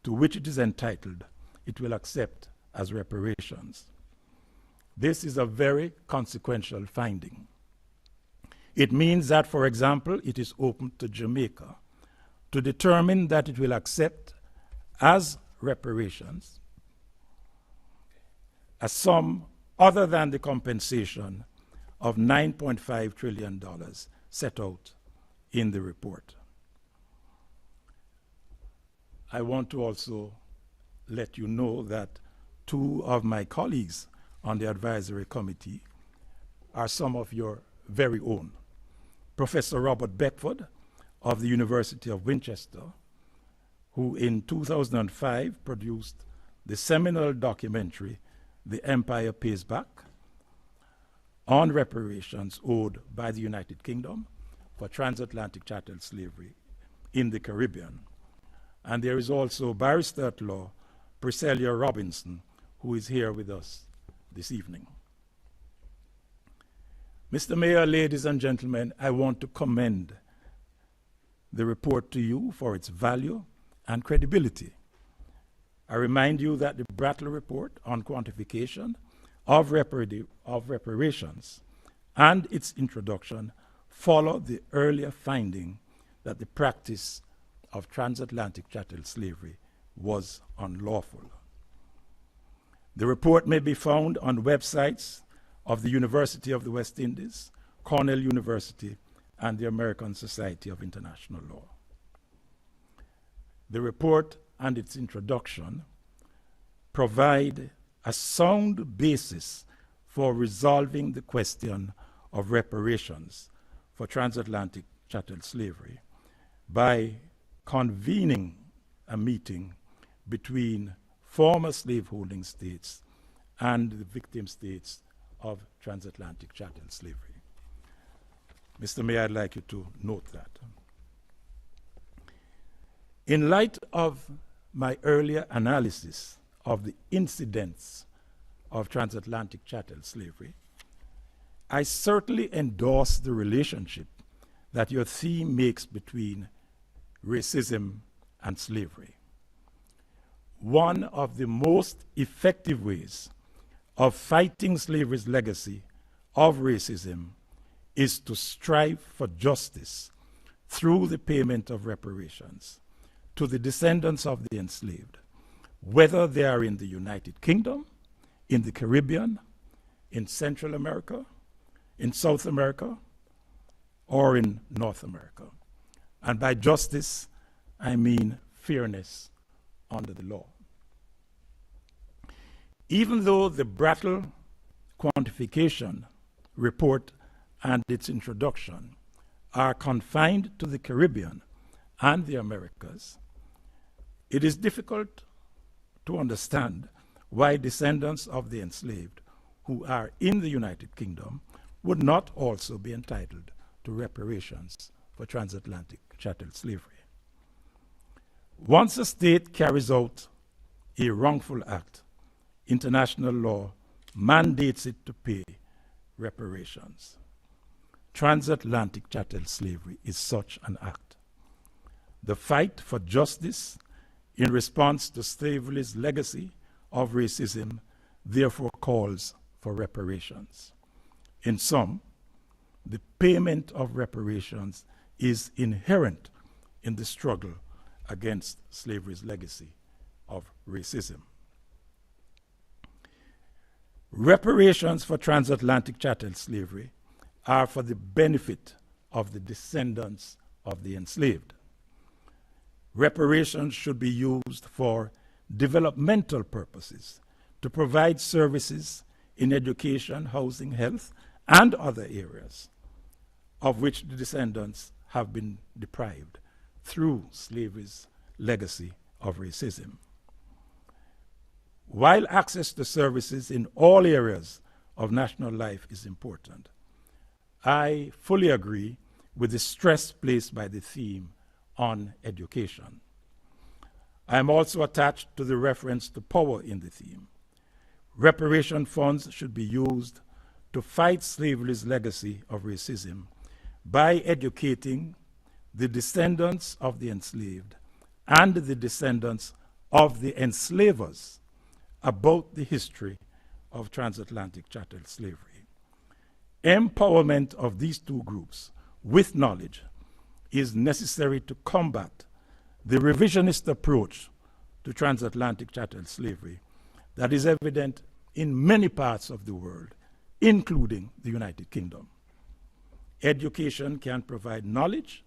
to which it is entitled, it will accept as reparations. This is a very consequential finding. It means that, for example, it is open to Jamaica to determine that it will accept as reparations a sum other than the compensation of $9.5 trillion set out in the report. I want to also let you know that two of my colleagues on the advisory committee are some of your very own. Professor Robert Beckford of the University of Winchester, who in 2005 produced the seminal documentary, The Empire Pays Back, on reparations owed by the United Kingdom for transatlantic chattel slavery in the Caribbean. And there is also barrister at law, Priscilla Robinson, who is here with us this evening. Mr. Mayor, ladies and gentlemen, I want to commend the report to you for its value and credibility. I remind you that the Brattle Report on quantification of reparations and its introduction follow the earlier finding that the practice of transatlantic chattel slavery was unlawful. The report may be found on websites of the University of the West Indies, Cornell University, and the American Society of International Law. The report and its introduction provide a sound basis for resolving the question of reparations for transatlantic chattel slavery by convening a meeting between former slaveholding states and the victim states of transatlantic chattel slavery. Mr. Mayor, I'd like you to note that. In light of my earlier analysis of the incidents of transatlantic chattel slavery, I certainly endorse the relationship that your theme makes between racism and slavery. One of the most effective ways of fighting slavery's legacy of racism is to strive for justice through the payment of reparations to the descendants of the enslaved, whether they are in the United Kingdom, in the Caribbean, in Central America, in South America, or in North America. And by justice, I mean fairness under the law. Even though the Brattle quantification report and its introduction are confined to the Caribbean and the Americas, it is difficult to understand why descendants of the enslaved who are in the United Kingdom would not also be entitled to reparations for transatlantic chattel slavery. Once a state carries out a wrongful act, international law mandates it to pay reparations. Transatlantic chattel slavery is such an act. The fight for justice in response to slavery's legacy of racism therefore calls for reparations. In sum, the payment of reparations is inherent in the struggle against slavery's legacy of racism. Reparations for transatlantic chattel slavery are for the benefit of the descendants of the enslaved. Reparations should be used for developmental purposes to provide services in education, housing, health, and other areas of which the descendants have been deprived through slavery's legacy of racism. While access to services in all areas of national life is important, I fully agree with the stress placed by the theme on education. I am also attached to the reference to power in the theme. Reparation funds should be used to fight slavery's legacy of racism by educating the descendants of the enslaved and the descendants of the enslavers about the history of transatlantic chattel slavery. Empowerment of these two groups with knowledge is necessary to combat the revisionist approach to transatlantic chattel slavery that is evident in many parts of the world, including the United Kingdom. Education can provide knowledge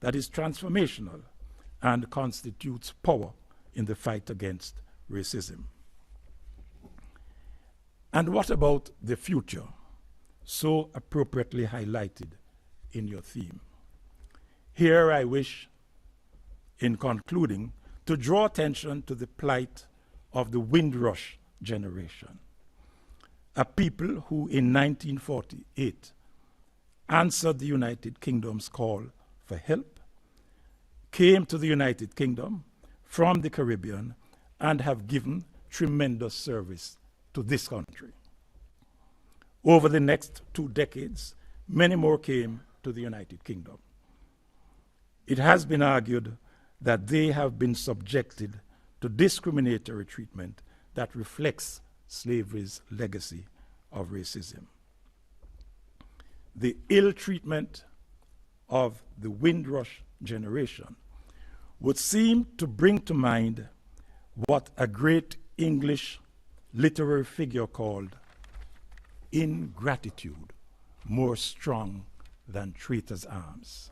that is transformational and constitutes power in the fight against racism. And what about the future, so appropriately highlighted in your theme? Here I wish, in concluding, to draw attention to the plight of the Windrush generation, a people who in 1948 answered the United Kingdom's call for help, came to the United Kingdom from the Caribbean, and have given tremendous service to this country. Over the next 2 decades, many more came to the United Kingdom. It has been argued that they have been subjected to discriminatory treatment that reflects slavery's legacy of racism. The ill treatment of the Windrush generation would seem to bring to mind what a great English literary figure called ingratitude more strong than traitors' arms.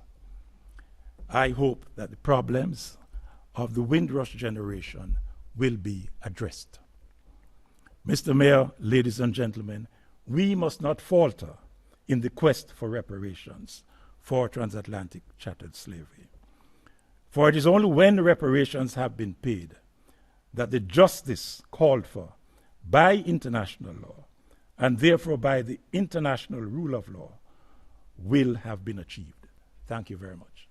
I hope that the problems of the Windrush generation will be addressed. Mr. Mayor, ladies and gentlemen, we must not falter in the quest for reparations for transatlantic chattel slavery. For it is only when reparations have been paid that the justice called for by international law, and therefore by the international rule of law, will have been achieved. Thank you very much.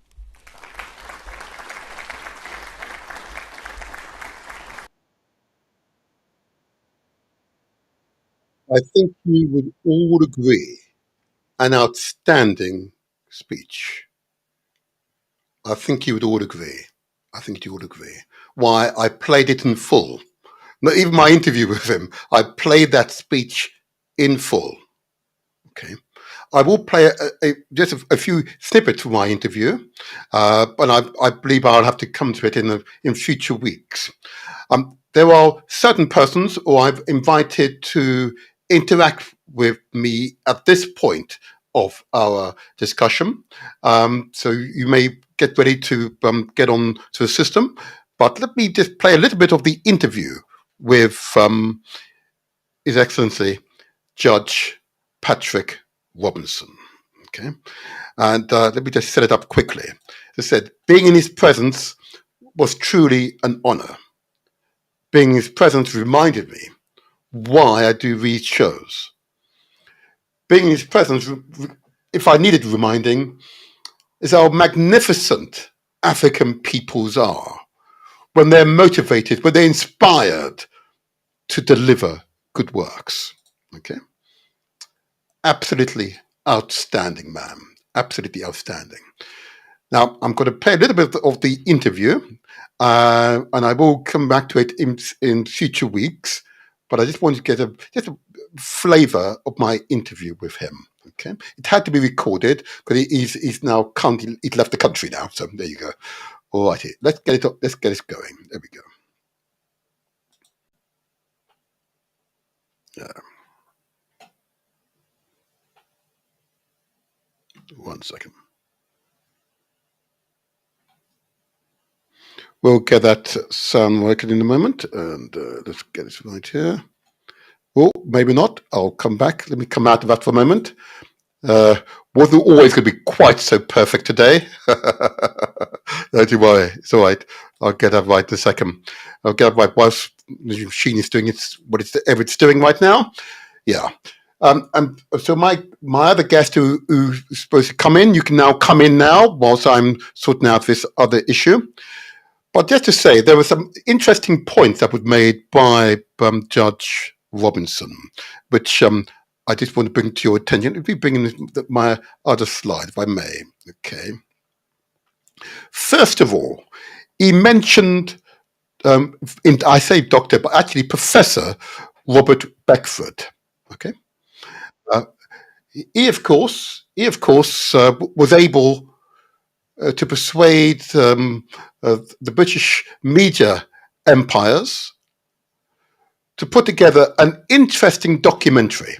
I think we would all agree, an outstanding speech. I think you would all agree. I think you would agree. Why, I played it in full. Not even my interview with him. I played that speech in full. Okay. I will play just a few snippets from my interview, but I believe I'll have to come to it in future weeks. There are certain persons who I've invited to interact with me at this point of our discussion. So you may get ready to get on to the system, but let me just play a little bit of the interview with His Excellency Judge Patrick Robinson. Okay, and let me just set it up quickly. As I said, being in his presence was truly an honor. Being in his presence reminded me why I do these shows. Being in his presence, if I needed reminding, is how magnificent African peoples are when they're motivated, when they're inspired to deliver good works. Okay? Absolutely outstanding, man. Absolutely outstanding. Now, I'm going to play a little bit of the interview, and I will come back to it in future weeks, but I just wanted to get a flavor of my interview with him. Okay, it had to be recorded because he's now currently he's left the country now. So there you go. All righty, let's get it going. There we go. One second. We'll get that sound working in a moment, and let's get it right here. Well, maybe not. I'll come back. Let me come out of that for a moment. Wasn't always going to be quite so perfect today. Don't you worry. It's all right. I'll get that right in a second. I'll get that right whilst the machine is doing what it's doing right now. Yeah. And so my other guest who's supposed to come in, you can now come in now whilst I'm sorting out this other issue. But just to say, there were some interesting points that were made by Judge Robinson, which I just want to bring to your attention. If we bring in my other slide, if I may. Okay. First of all, he mentioned, I say doctor, but actually Professor Robert Beckford. Okay. He of course, was able to persuade the British media empires to put together an interesting documentary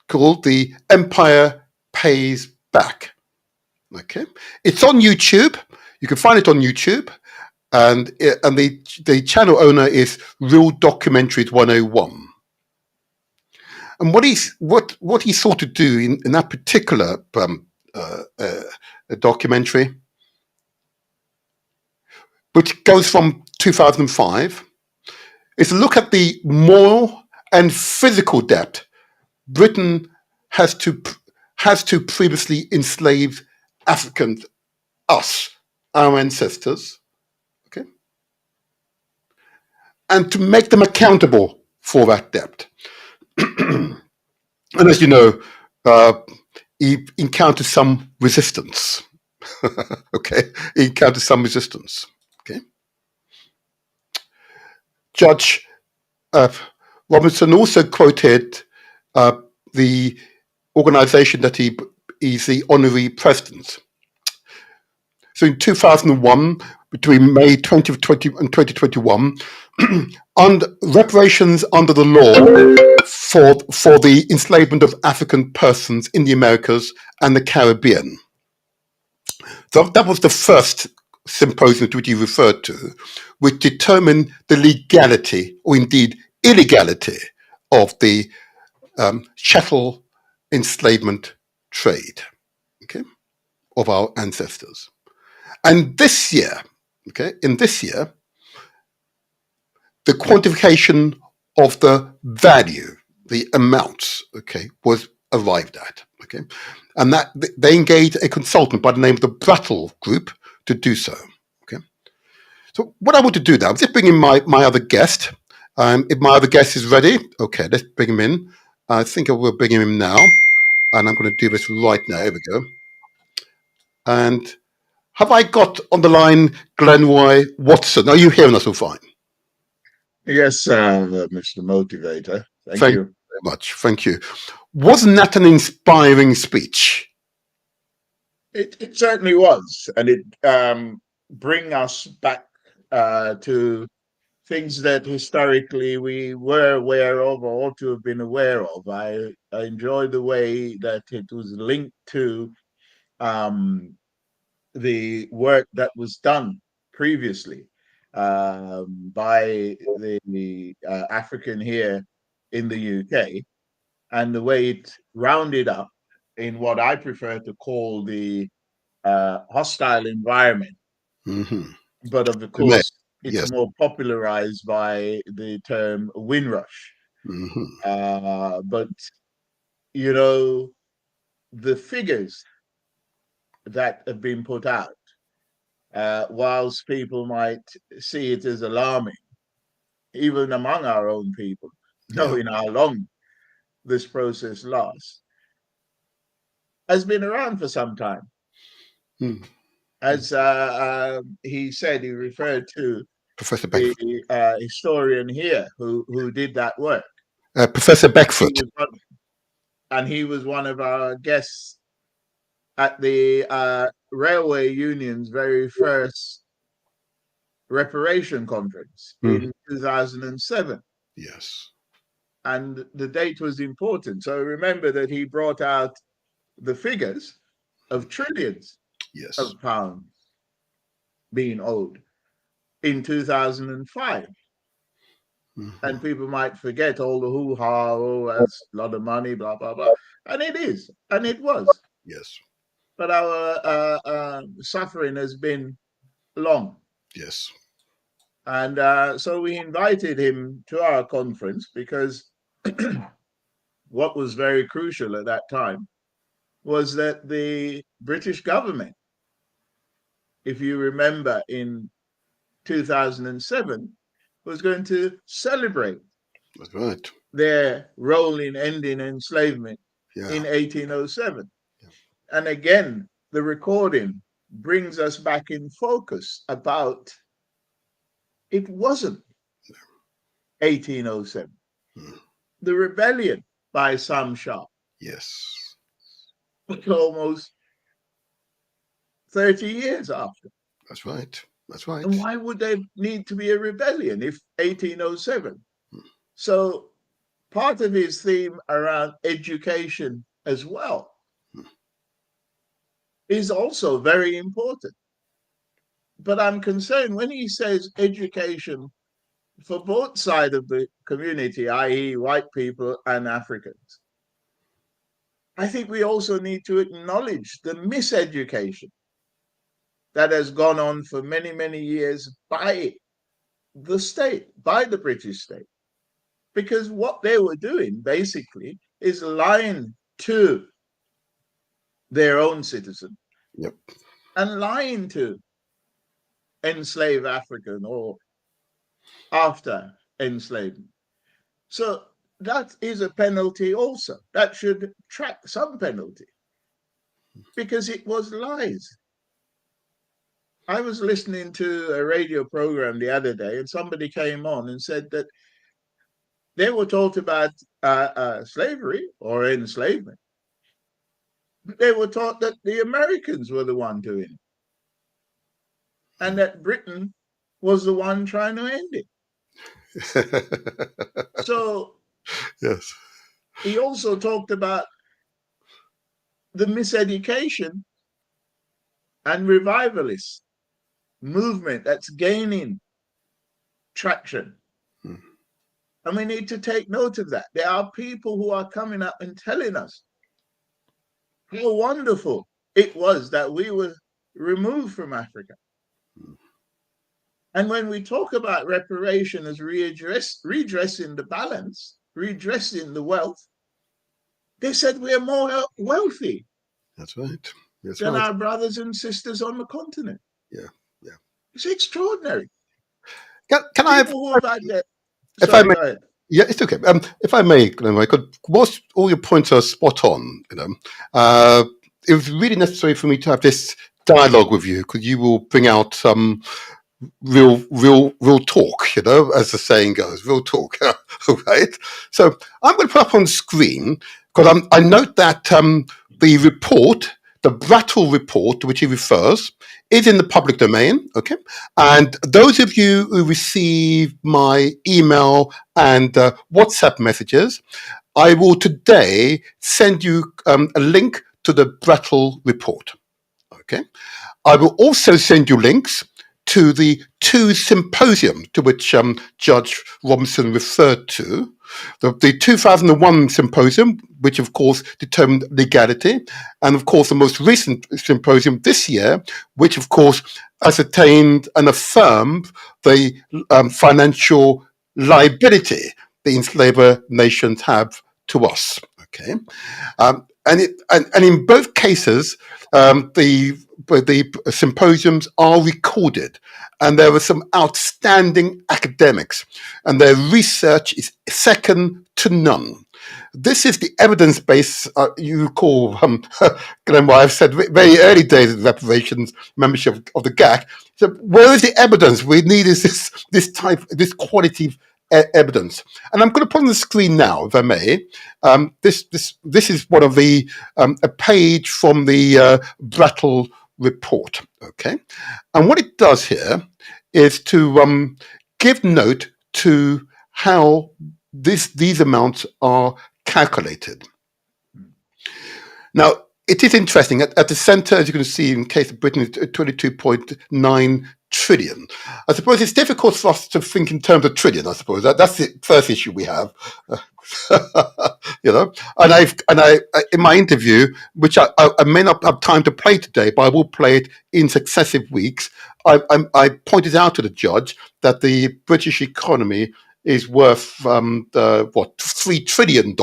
called The Empire Pays Back. Okay, it's on YouTube. You can find it on YouTube, and the channel owner is Real Documentaries 101. And what he sought to do in that particular documentary, which goes from 2005, is to look at the moral and physical debt Britain has to previously enslaved Africans, us, our ancestors, okay, and to make them accountable for that debt. And as you know, he encountered some resistance. Okay, he encountered some resistance. Okay, Judge Robinson also quoted the organization that he's the honorary president. So in 2001, between May 2020 and 2021, reparations under the law for the enslavement of African persons in the Americas and the Caribbean. So that was the first symposium to which he referred to, which determined the legality, or indeed illegality, of the chattel enslavement trade, okay, of our ancestors. And this year, okay, in this year, the quantification of the value, the amounts, okay, was arrived at, okay, and that they engaged a consultant by the name of the Brattle Group to do so, okay. So what I want to do now, I'm just bringing my other guest. If my other guest is ready, okay, let's bring him in. I think I will bring him in now, and I'm going to do this right now. Here we go. And have I got on the line Glenroy Watson? Are you hearing us all fine? Yes, Mr. Motivator. Thank Thank you. you very much. Thank you. Wasn't that an inspiring speech? It certainly was, and it bring us back to things that historically we were aware of or ought to have been aware of. I enjoyed the way that it was linked to the work that was done previously by the African here in the UK, and the way it rounded up in what I prefer to call the hostile environment. Mm-hmm. But of course, it's Yes. more popularized by the term Windrush. Mm-hmm. But, you know, the figures that have been put out, whilst people might see it as alarming, even among our own people, knowing how long this process lasts, has been around for some time. Mm. As he said, he referred to Professor Beckford. the historian here who did that work. Professor Beckford. He was one of our guests at the Railway Union's very first reparation conference in 2007. Yes. And the date was important. So remember that he brought out the figures of trillions Yes. of pounds being owed in 2005. Mm-hmm. And people might forget all the hoo-ha, oh, that's a lot of money, blah, blah, blah. And it is, and it was. Yes. But our suffering has been long. Yes. And so we invited him to our conference because what was very crucial at that time was that the British government, if you remember, in 2007, was going to celebrate That's right. their role in ending enslavement in 1807. Yeah. And again, the recording brings us back in focus about it wasn't 1807. The rebellion by Sam Shah. Yes. Almost 30 years after. That's right. That's right. And why would there need to be a rebellion if 1807? So part of his theme around education as well is also very important. But I'm concerned when he says education for both sides of the community, i.e. white people and Africans. I think we also need to acknowledge the miseducation that has gone on for many, many years by the state, by the British state. Because what they were doing basically is lying to their own citizens. Yep. And lying to enslaved African or after enslavement. So that is a penalty also. That should track some penalty because it was lies. I was listening to a radio program the other day and somebody came on and said that they were taught about slavery or enslavement. But they were taught that the Americans were the one doing it and that Britain was the one trying to end it. So yes, he also talked about the miseducation and revivalist movement that's gaining traction. And we need to take note of that. There are people who are coming up and telling us how wonderful it was that we were removed from Africa. And when we talk about reparation as redressing the balance, redressing the wealth, they said we are more wealthy That's right. That's than right. our brothers and sisters on the continent. Yeah. Yeah. It's extraordinary. Can I have, People who have had that. if I Sorry, may? go ahead. Yeah, it's okay. If I may, whilst all your points are spot on, it was really necessary for me to have this dialogue with you because you will bring out some real talk, as the saying goes, real talk, right? So I'm going to put up on screen because I note that the report, the Brattle report to which he refers, is in the public domain, okay? And those of you who receive my email and WhatsApp messages, I will today send you a link to the Brattle report, okay? I will also send you links to the two symposiums to which Judge Robinson referred to. The 2001 symposium, which of course determined legality, and of course the most recent symposium this year, which of course ascertained and affirmed the financial liability the enslaver nations have to us. Okay, and in both cases, the symposiums are recorded, and there were some outstanding academics, and their research is second to none. This is the evidence base. You recall, Glenn, what I've said very early days of reparations membership of the GAC. So, where is the evidence? We need is this quality evidence, and I'm going to put on the screen now, if I may. This is one of the a page from the Brattle report. Okay, and what it does here is to give note to how these amounts are calculated. Now, it is interesting. At the centre, as you can see, in case of Britain, it's 22.9 trillion. I suppose it's difficult for us to think in terms of trillion. I suppose that's the first issue we have. And I in my interview, which I may not have time to play today, but I will play it in successive weeks. I pointed out to the judge that the British economy is worth $3 trillion.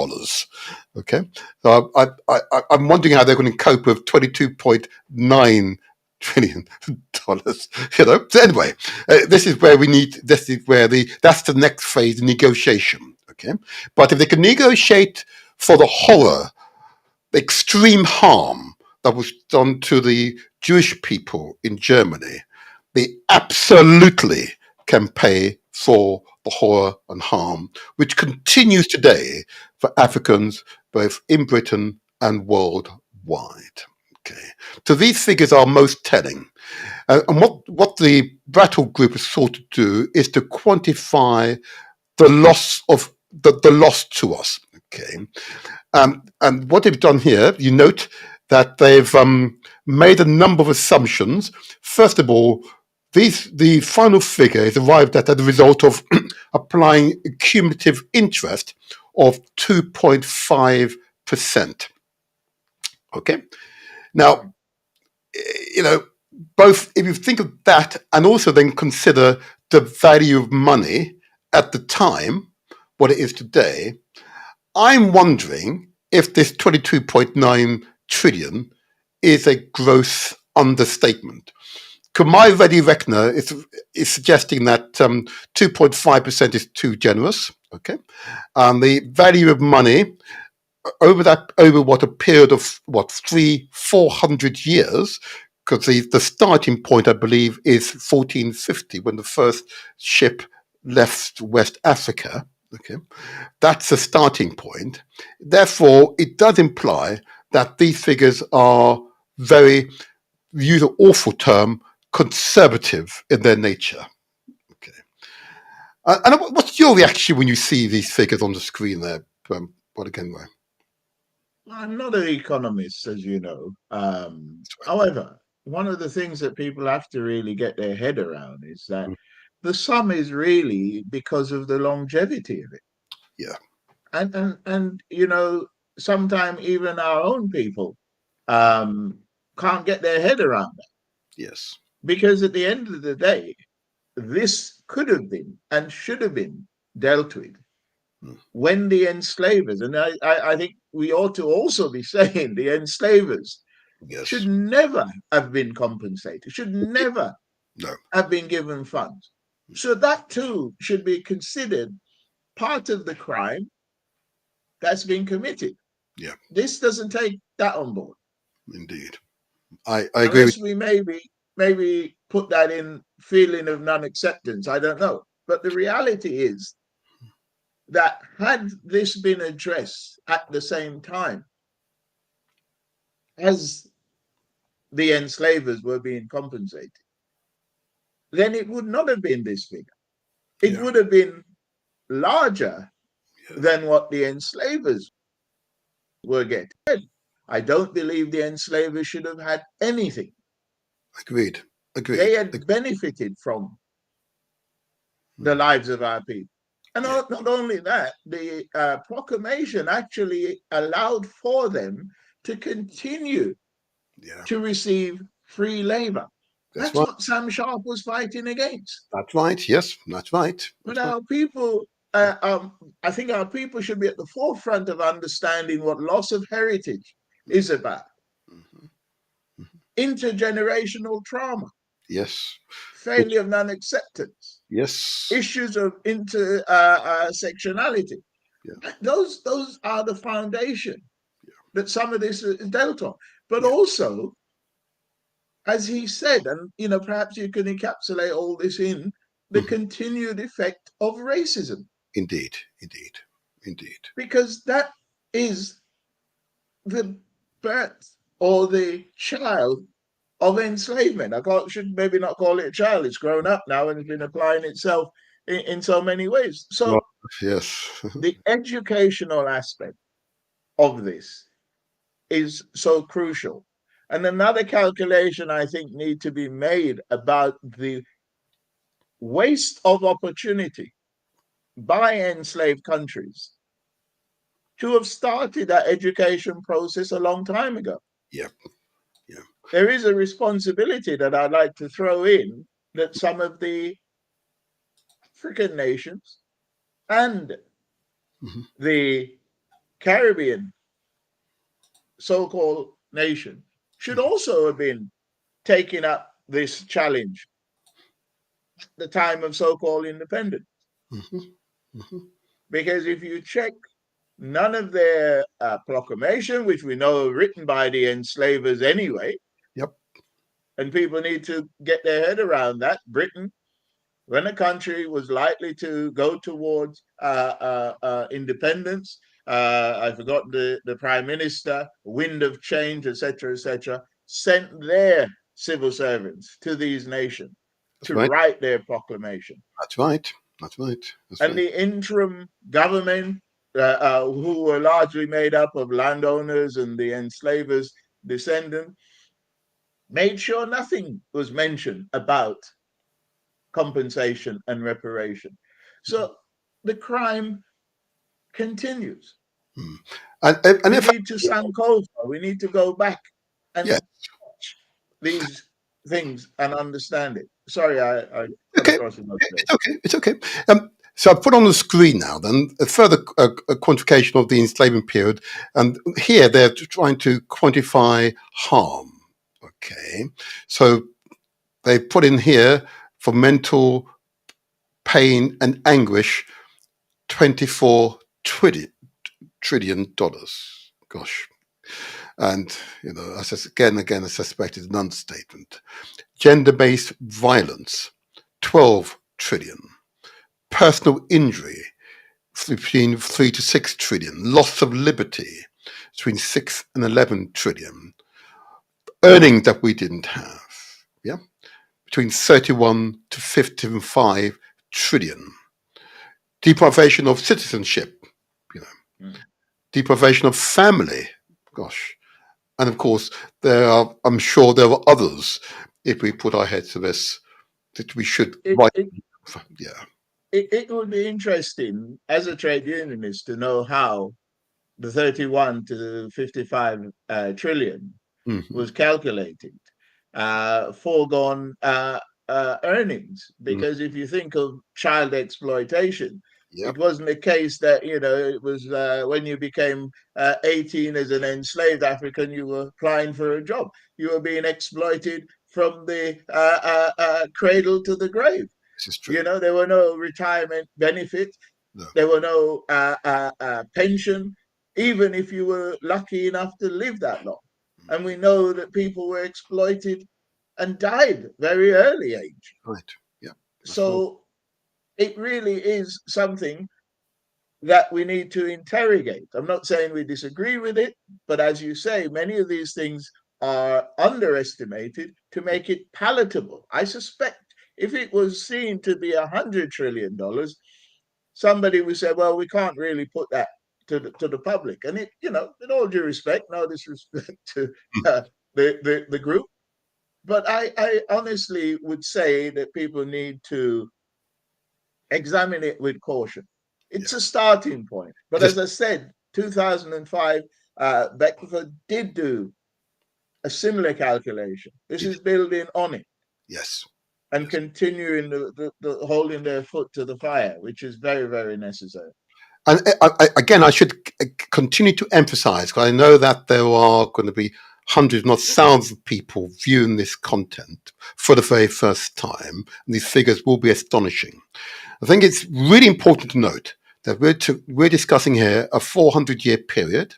Okay, so I'm wondering how they're going to cope with $22.9 trillion. So anyway, this is where we need. This is where that's the next phase, the negotiation. Okay, but if they can negotiate for the horror, the extreme harm that was done to the Jewish people in Germany, they absolutely can pay for the horror and harm which continues today for Africans both in Britain and worldwide. Okay, so these figures are most telling, and what the Brattle Group has sought to do is to quantify the loss of the loss to us. Okay, and what they've done here, you note that they've made a number of assumptions. First of all, the final figure is arrived at the result of applying a cumulative interest of 2.5%. Okay, now, both if you think of that and also then consider the value of money at the time, what it is today, I'm wondering if this 22.9 trillion is a gross understatement. Kumai Reddy Reckner is suggesting that 2.5% is too generous. Okay, the value of money over what a period of 400 years, because the starting point, I believe, is 1450 when the first ship left West Africa. Okay, that's the starting point. Therefore, it does imply that these figures are very, use an awful term, conservative in their nature. Okay, and what's your reaction when you see these figures on the screen there, Bodegenwe? I'm not an economist, as you know. However, one of the things that people have to really get their head around is that the sum is really because of the longevity of it. Yeah. And sometimes even our own people can't get their head around that. Yes. Because at the end of the day, this could have been and should have been dealt with Mm. when the enslavers, and I think we ought to also be saying the enslavers Yes. should never have been compensated, should never No. have been given funds. So that too should be considered part of the crime that's been committed. Yeah. This doesn't take that on board. Indeed. I agree Unless with we maybe put that in feeling of non-acceptance, I don't know. But the reality is that had this been addressed at the same time as the enslavers were being compensated, then it would not have been this figure. It Yeah. would have been larger Yeah. than what the enslavers were getting. I don't believe the enslavers should have had anything. Agreed. They had benefited from the lives of our people. And Yeah. not only that, the proclamation actually allowed for them to continue Yeah. to receive free labor. That's That's right. what Sam Sharp was fighting against. That's right. Yes, that's right. But That's right. our people, I think our people should be at the forefront of understanding what loss of heritage is about. Mhm. Intergenerational trauma, Yes. failure of non-acceptance, Yes. issues of intersectionality. Yeah. Those are the foundation that some of this is dealt on. But Yeah. also, as he said, and perhaps you can encapsulate all this in the Mhm. continued effect of racism, Indeed. Indeed. Indeed. because that is the birth or the child of enslavement. Should maybe not call it a child. It's grown up now and it's been applying itself in so many ways. So Right. Yes. the educational aspect of this is so crucial. And another calculation I think need to be made about the waste of opportunity by enslaved countries to have started that education process a long time ago. Yeah. Yeah. There is a responsibility that I'd like to throw in that some of the African nations and Mhm. the Caribbean so-called nation should also have been taking up this challenge at the time of so-called independence. Mhm. Mhm. Because if you check none of their proclamation, which we know are written by the enslavers anyway, Yep. and people need to get their head around that, Britain, when a country was likely to go towards independence, I forgot the prime minister, wind of change, etc., sent their civil servants to these nations to right. write their proclamation. That's right. That's right. That's And right. the interim government, who were largely made up of landowners and the enslavers' descendants, made sure nothing was mentioned about compensation and reparation. So the crime continues. Mm. And We if need to Sankofa. We need to go back and Yes. watch these things and understand it. Sorry, I come Okay. across it much there. It's okay. It's okay. So I've put on the screen now then a further quantification of the enslavement period, and here they're trying to quantify harm. Okay, so they put in here for mental pain and anguish, $24 trillion. Gosh, and again, I suspect it's an understatement. Gender-based violence, 12 trillion. Personal injury, between 3 to 6 trillion. Loss of liberty, between 6 and 11 trillion. Earnings that we didn't have, yeah, between 31 to 55 trillion. Deprivation of citizenship, deprivation of family, gosh. And of course, I'm sure there are others, if we put our heads to this, that we should write. Yeah. It would be interesting as a trade unionist to know how the 31 to 55 trillion Mhm. was calculated, foregone earnings. Because if you think of child exploitation, Yep. it wasn't a case that, it was when you became 18 as an enslaved African, you were applying for a job. You were being exploited from the cradle to the grave. This is true. There were no retirement benefits. No. There were no pension, even if you were lucky enough to live that long. And we know that people were exploited and died very early age. Right. Yeah. So it really is something that we need to interrogate. I'm not saying we disagree with it, but as you say, many of these things are underestimated to make it palatable. I suspect if it was seen to be $100 trillion, somebody would say, well, we can't really put that to the public. And in all due respect, no disrespect to the group, but I honestly would say that people need to examine it with caution. It's a starting point. But as I said, 2005, Beckford did do a similar calculation. This is building on it. Yes. And continuing the holding their foot to the fire, which is very, very necessary. And again, I should continue to emphasize, because I know that there are going to be hundreds, not thousands of people viewing this content for the very first time. And these figures will be astonishing. I think it's really important to note that we're discussing here a 400-year period,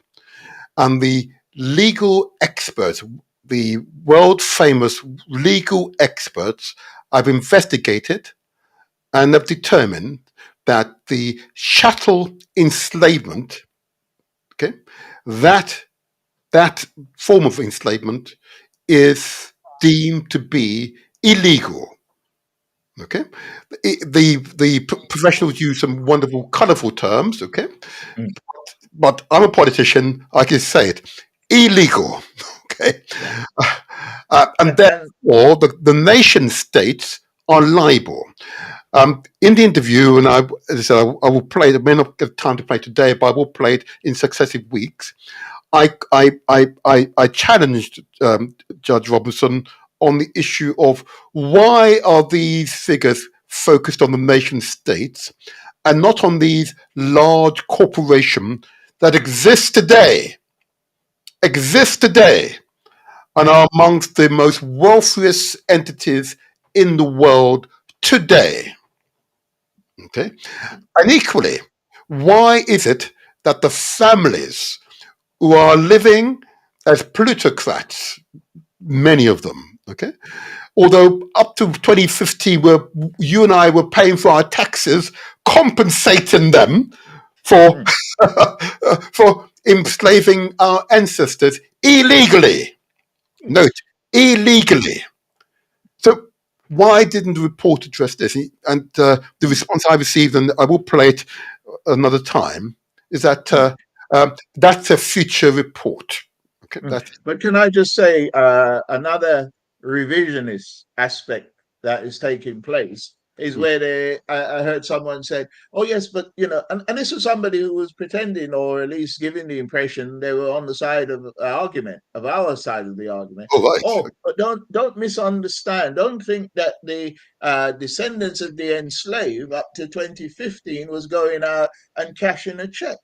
and the legal experts, the world famous legal experts, have investigated and have determined that the chattel enslavement, okay, that form of enslavement is deemed to be illegal. Okay, the professionals use some wonderful, colourful terms. Okay, but I'm a politician. I can say it: illegal. Okay, and therefore the nation states are liable. In the interview, and I will play it. I may not get time to play today, but I will play it in successive weeks. I challenged Judge Robinson on the issue of why are these figures focused on the nation states and not on these large corporations that exist today, and are amongst the most wealthiest entities in the world today. Okay, and equally, why is it that the families who are living as plutocrats, many of them, okay, although up to 2015, where you and I were paying for our taxes, compensating them for for enslaving our ancestors illegally. Note, illegally. So why didn't the report address this? And the response I received, and I will play it another time, is that that's a future report. Okay, but can I just say another revisionist aspect that is taking place is where I heard someone say, oh yes, but and this was somebody who was pretending, or at least giving the impression they were on the side of the argument, of our side of the argument. Oh, right. But don't misunderstand. Don't think that the descendants of the enslaved up to 2015 was going out and cashing a check.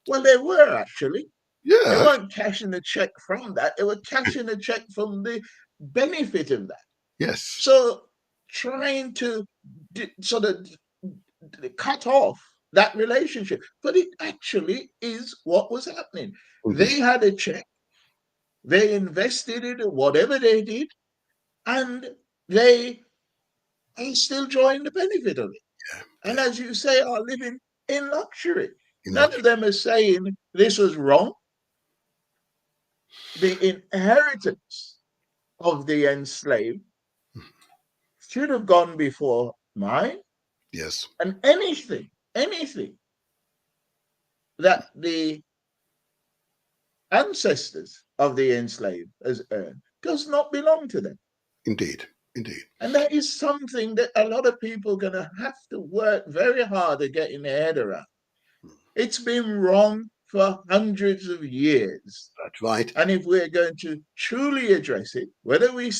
Well, they were actually. Yeah. They weren't cashing a check from that. They were cashing a check from the benefit of that. Yes. So trying to sort of cut off that relationship. But it actually is what was happening. Mm-hmm. They had a check. They invested it in whatever they did. And they are still enjoying the benefit of it. Yeah. And as you say, are living in luxury. None of them are saying this was wrong. The inheritance of the enslaved should have gone before mine. Yes. And anything that the ancestors of the enslaved has earned does not belong to them. Indeed. And that is something that a lot of people are going to have to work very hard at getting their head around. It's been wrong for hundreds of years. That's right. And if we're going to truly address it, whether we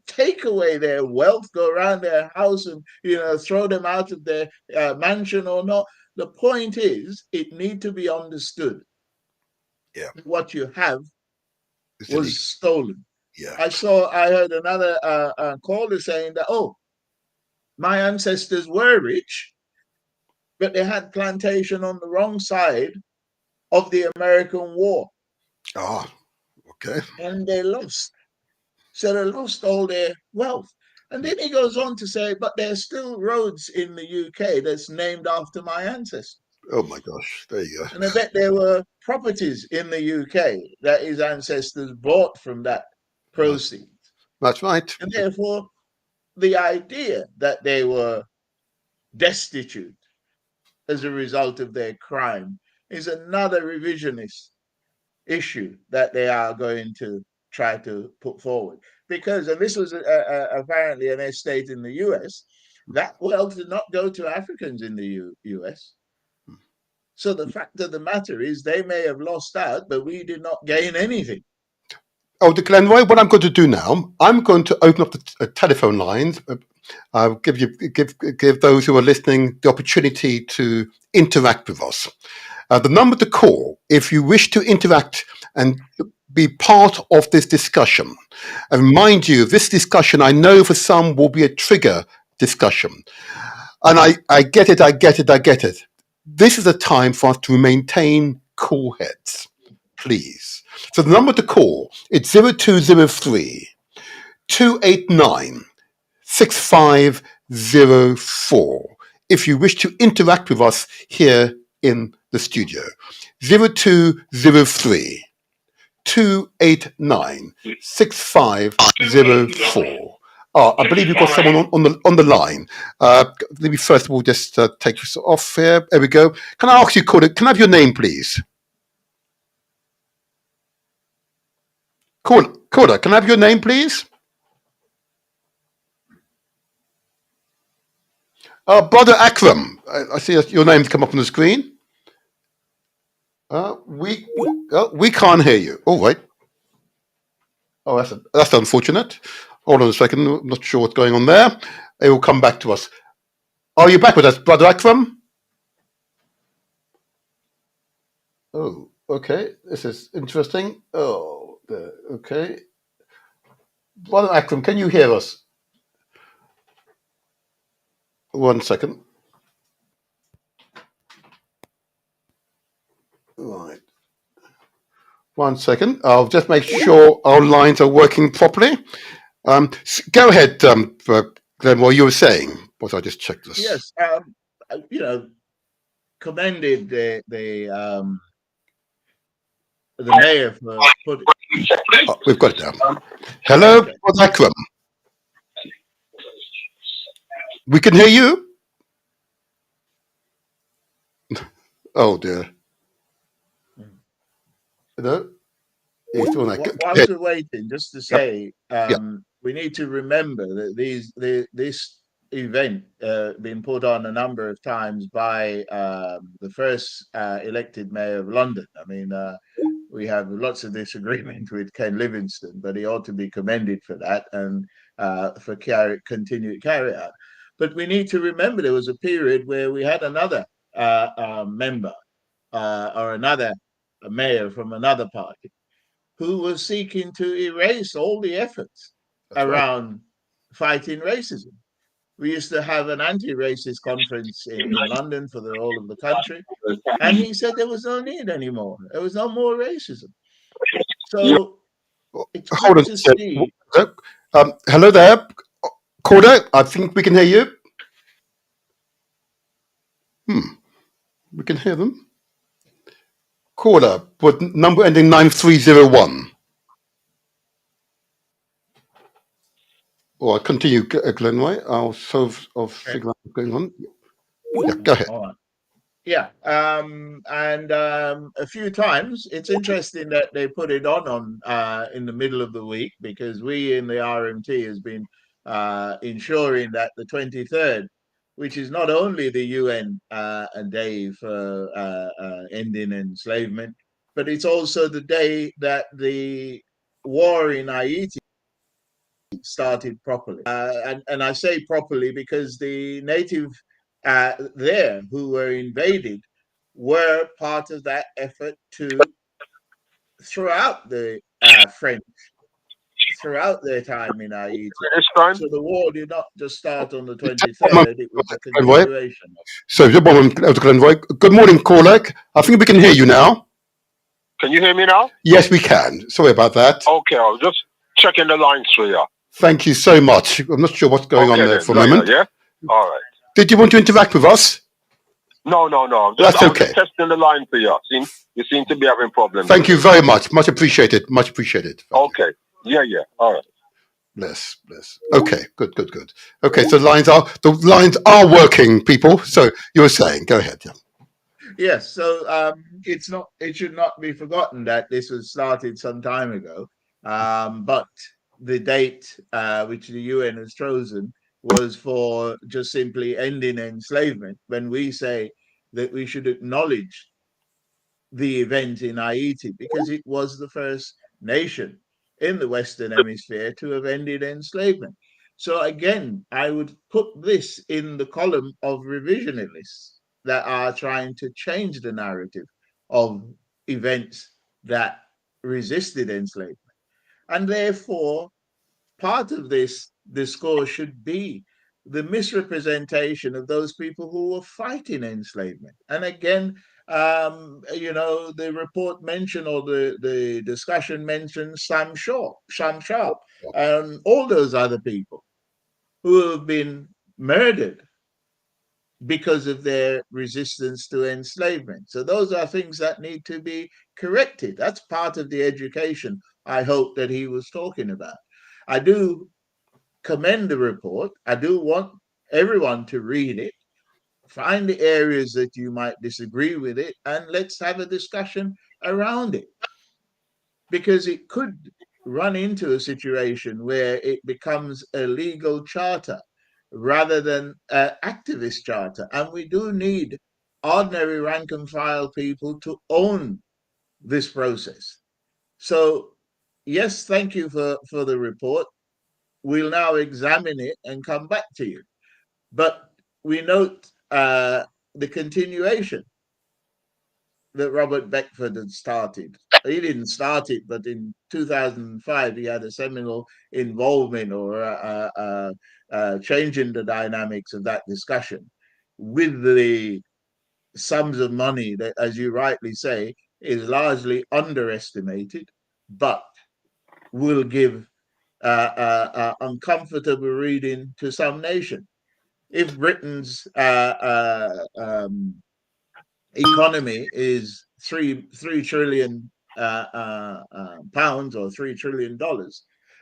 take away their wealth, go around their house and throw them out of their mansion or not, the point is it need to be understood. Yeah. What you have It's was illegal. stolen. Yeah. I heard another caller saying that, oh, my ancestors were rich, but they had plantation on the wrong side of the American War. Ah, okay. And they lost. So they lost all their wealth. And then he goes on to say, but there's still roads in the UK that's named after my ancestors. Oh my gosh, there you go. And I bet there were properties in the UK that his ancestors bought from that proceeds. That's right. And therefore, the idea that they were destitute as a result of their crime is another revisionist issue that they are going to try to put forward. Because, and this was apparently an estate in the US, that wealth did not go to Africans in the US. So the fact of the matter is they may have lost out, but we did not gain anything. Oh, Glenroy, what I'm going to do now, I'm going to open up the telephone lines. I'll give those who are listening the opportunity to interact with us. The number to call, if you wish to interact and be part of this discussion. And mind you, this discussion, I know for some will be a trigger discussion. And I get it. This is a time for us to maintain cool heads, please. So the number to call, it's 0203 289 6504. If you wish to interact with us here in the studio, 0203 289 6504. I believe you've got someone on the line. Let me first of all just take this off here. There we go. Can I ask you, Corda, can I have your name, please? Corda, can I have your name, please? Brother Akram, I see your name's come up on the screen. We can't hear you. All right. Oh, that's unfortunate. Hold on a second. I'm not sure what's going on there. It will come back to us. Are you back with us, Brother Akram? Oh, okay. This is interesting. Oh, okay. Brother Akram, can you hear us? 1 second. Right. 1 second. I'll just make sure our lines are working properly. Go ahead, Glenn, what you were saying. What I just checked this. Yes, commended the mayor for putting. We've got it now. Hello, Okay. Brother Akram. We can hear you. Oh dear. No. Whilst we're waiting, just to say, we need to remember that this event been put on a number of times by the first elected mayor of London. I mean, we have lots of disagreement with Ken Livingstone, but he ought to be commended for that and for continued carry out. But we need to remember there was a period where we had another member or another mayor from another party who was seeking to erase all the efforts around fighting racism. We used to have an anti-racist conference in London for the whole of the country, and he said there was no need anymore. There was no more racism. So it's Hold good on. to see. Hello there, Corda. I think we can hear you. We can hear them. Corda, with number ending 9301. Or I'll continue, Glenroy. I'll figure out what's going on. Yeah, go ahead. All right. Yeah, and a few times it's interesting that they put it on in the middle of the week, because we in the RMT has been ensuring that the 23rd which is not only the UN day for ending enslavement, but it's also the day that the war in Haiti started properly. And I say properly because the native there who were invaded were part of that effort to throughout the French, throughout their time in Haiti. So the war did not just start on the 23rd, it was a continuation. So, Glenroy. Good morning, caller. I think we can hear you now. Can you hear me now? Yes, we can. Sorry about that. Okay, I was just checking the lines for you. Thank you so much. I'm not sure what's going on there then, for a moment. Yeah? All right. Did you want to interact with us? No. That's okay. I'm just testing the line for you. You seem to be having problems. Thank you very much. Much appreciated. Much appreciated. Okay. Yeah. All right. Bless. Okay, good. Okay, so the lines are working, people. So you were saying, go ahead. Yeah. Yes, so it should not be forgotten that this was started some time ago, but the date which the UN has chosen was for just simply ending enslavement. When we say that we should acknowledge the event in Haiti because it was the first nation in the Western Hemisphere to have ended enslavement. So again, I would put this in the column of revisionists that are trying to change the narrative of events that resisted enslavement. And therefore, part of this discourse should be the misrepresentation of those people who were fighting enslavement. And again, the report mentioned or the discussion mentioned Sam Sharp, and all those other people who have been murdered because of their resistance to enslavement. So those are things that need to be corrected. That's part of the education I hope that he was talking about. I do commend the report. I do want everyone to read it, find the areas that you might disagree with it, and let's have a discussion around it. Because it could run into a situation where it becomes a legal charter rather than an activist charter. And we do need ordinary rank and file people to own this process. So, yes, thank you for the report. We'll now examine it and come back to you. But we note the continuation that Robert Beckford had started. He didn't start it, but in 2005, he had a seminal involvement or changing the dynamics of that discussion with the sums of money that, as you rightly say, is largely underestimated, but will give uncomfortable reading to some nation. If Britain's economy is three trillion pounds or $3 trillion,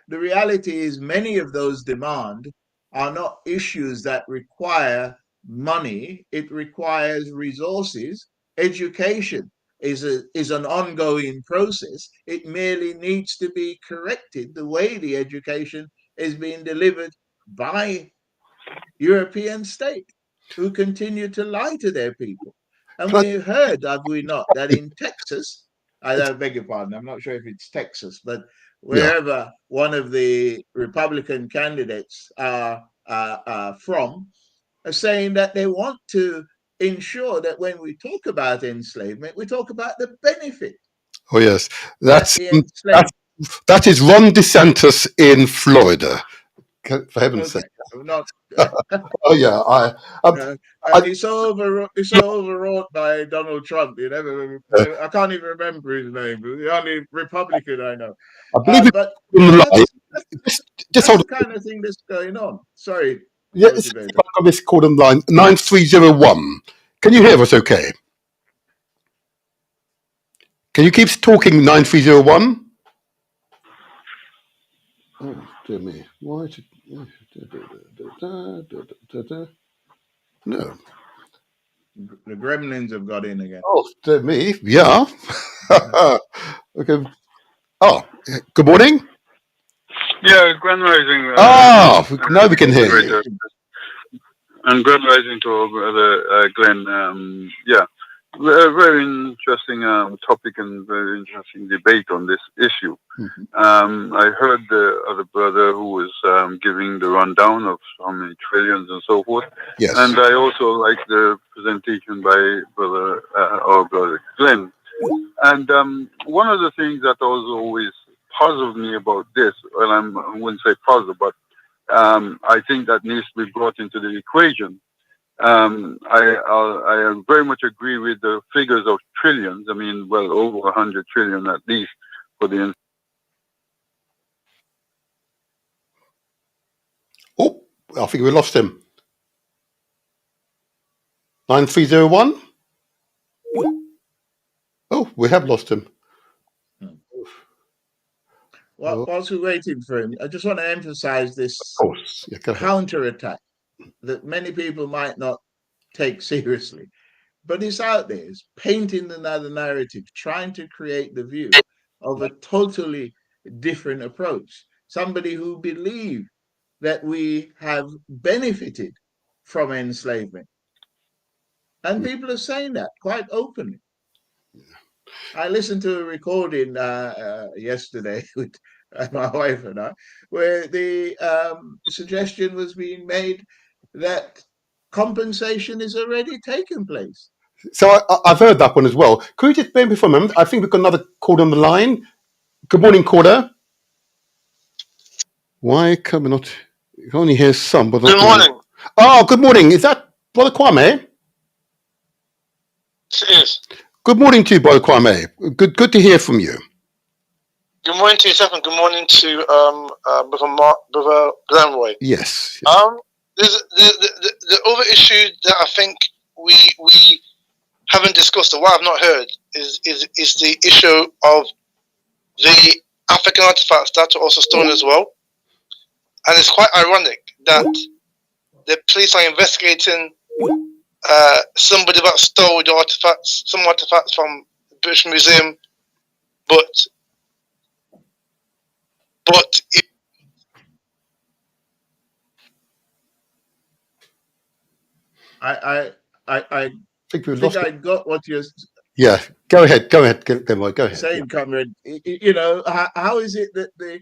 the reality is many of those demands are not issues that require money. It requires resources. Education is an ongoing process. It merely needs to be corrected the way the education is being delivered by European states who continue to lie to their people. And we heard, have we not, that in Texas, I beg your pardon, I'm not sure if it's Texas, but wherever one of the Republican candidates are from, are saying that they want to ensure that when we talk about enslavement, we talk about the benefit. Oh, yes. That is Ron DeSantis in Florida. For heaven's sake. Oh yeah, he's so overwrought by Donald Trump. I can't even remember his name. The only Republican I know. I believe but just hold the kind of thing that's going on. Sorry. Yeah, it's called on line 9301. Can you hear us? Okay. Can you keep talking 9301? Oh dear me! Why? No. The gremlins have got in again. Oh, dear me. Yeah. Okay. Oh, good morning. Yeah, Grand Rising. Now we can hear you. And grand rising to our brother Glenn. Yeah, very interesting topic and very interesting debate on this issue. I heard the other brother who was giving the rundown of how many trillions and so forth. Yes. And I also like the presentation by our brother Glenn. And one of the things that also always puzzled me about this, well, I wouldn't say puzzle, but I think that needs to be brought into the equation. I very much agree with the figures of trillions. I mean, well, over 100 trillion at least for the. Oh, I think we lost him. 9301. Oh, we have lost him. Well, whilst we're waiting for him, I just want to emphasize this Of course. Yeah, go ahead. counterattack that many people might not take seriously. But it's out there. It's painting another narrative, trying to create the view of a totally different approach. Somebody who believes that we have benefited from enslavement. And people are saying that quite openly. I listened to a recording yesterday with my wife and I, where the suggestion was being made that compensation is already taking place. So I've heard that one as well. Could you just bear me for a moment? I think we've got another caller on the line. Good morning, caller. Why can we not? You can only hear some, but good morning. Oh, good morning. Is that Brother Kwame? It is. Good morning to you, Brother Kwame. Good to hear from you. Good morning to yourself, and good morning to Brother Glenroy. Yes. There's the other issue that I think we haven't discussed, or what I've not heard, is the issue of the African artifacts that are also stolen as well. And it's quite ironic that the police are investigating somebody that stole the artifacts, some artifacts from the British Museum, but I think I got what you're. Yeah, go ahead. Go ahead, saying, comrade. You know, how is it that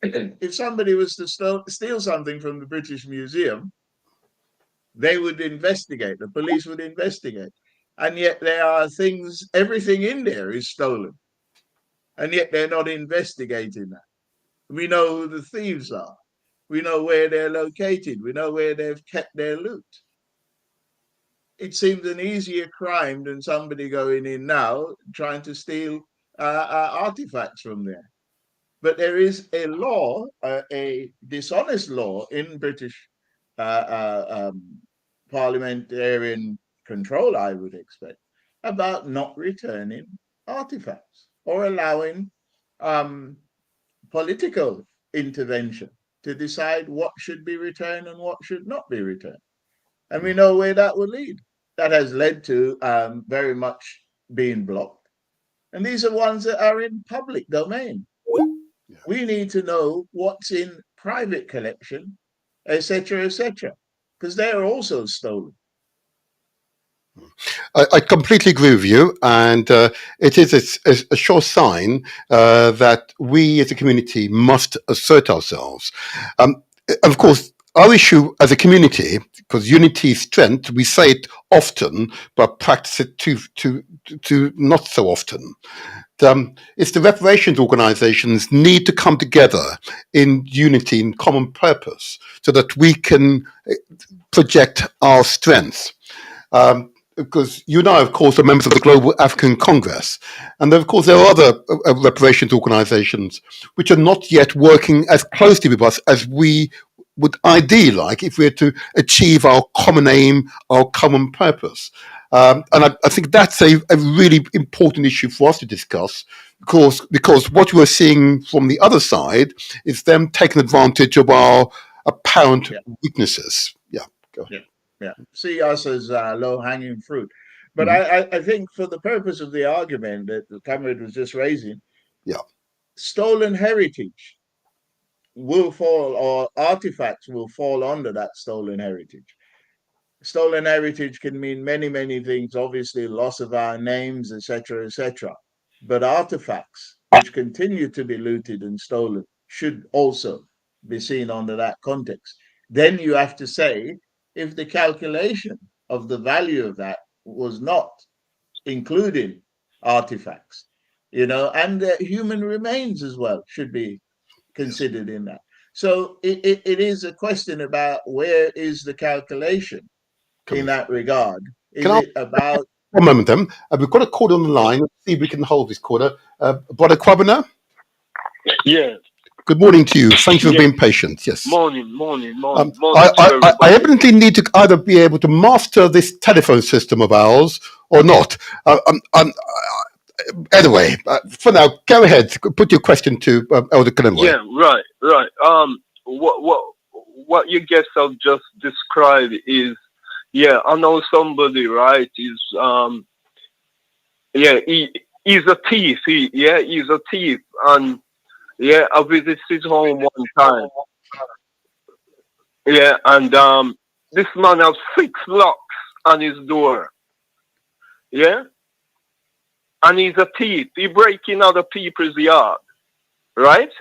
if somebody was to steal something from the British Museum, they would investigate. The police would investigate, and yet there are things. Everything in there is stolen, and yet they're not investigating that. We know who the thieves are. We know where they're located. We know where they've kept their loot. It seems an easier crime than somebody going in now trying to steal artifacts from there. But there is a law, a dishonest law in British parliamentarian control, I would expect, about not returning artifacts or allowing political intervention to decide what should be returned and what should not be returned. And we know where that will lead. That has led to very much being blocked. And these are ones that are in public domain. Yeah. We need to know what's in private collection, etc., because they are also stolen. I completely agree with you, and it is a sure sign that we as a community must assert ourselves. Of course, our issue as a community, because unity is strength, we say it often, but practice it too not so often. It's the reparations organizations need to come together in unity and common purpose so that we can project our strengths. Because you and I, of course, are members of the Global African Congress. And of course, there are other reparations organizations which are not yet working as closely with us as we would ideally like if we were to achieve our common aim, our common purpose. And I think that's a really important issue for us to discuss, because what we're seeing from the other side is them taking advantage of our apparent weaknesses. Yeah, go ahead. Yeah, see us as low-hanging fruit. But I think for the purpose of the argument that the comrade was just raising, stolen heritage will fall, or artifacts will fall under that stolen heritage. stolen heritage can mean many, many things. Obviously, loss of our names, etc., etc. But artifacts which continue to be looted and stolen should also be seen under that context. Then you have to say, if the calculation of the value of that was not including artifacts, and human remains as well should be considered in that. So it is a question about where is the calculation in that regard. Is it about... One moment then. We've got a caller on the line. Let's see if we can hold this caller. Brother Kwabena? Yeah. Good morning to you. Thank you for being patient. Yes. Morning. I evidently need to either be able to master this telephone system of ours or not. Anyway, for now, go ahead. Put your question to Elder Glenroy. Yeah, right. What you guess I've just described is, yeah, I know somebody, right, is he's a thief. He's a thief, and yeah, I visited his home one time. Yeah, and this man has 6 locks on his door. Yeah, and he's a thief. He breaking other people's yard, right?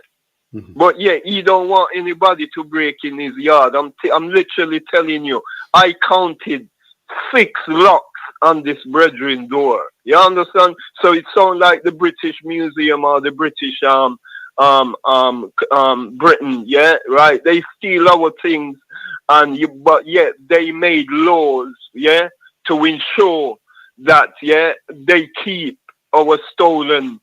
Mm-hmm. But yeah, he don't want anybody to break in his yard. I'm literally telling you, I counted 6 locks on this brethren door. You understand? So it sounds like the British Museum or the British Britain, yeah, right? They steal our things, but yet they made laws, yeah, to ensure that, yeah, they keep our stolen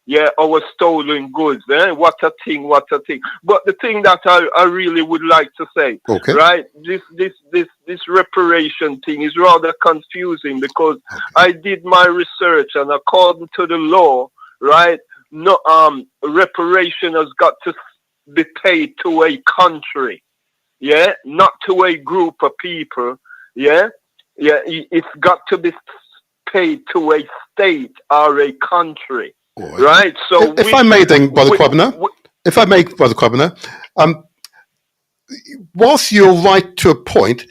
goods. What a thing. But the thing that I really would like to say, okay, right? This reparation thing is rather confusing because I did my research, and according to the law, right, no, reparation has got to be paid to a country, yeah, not to a group of people, yeah. It's got to be paid to a state or a country. Right. So, if I may, then, Brother Kwabena, whilst you're right to a point,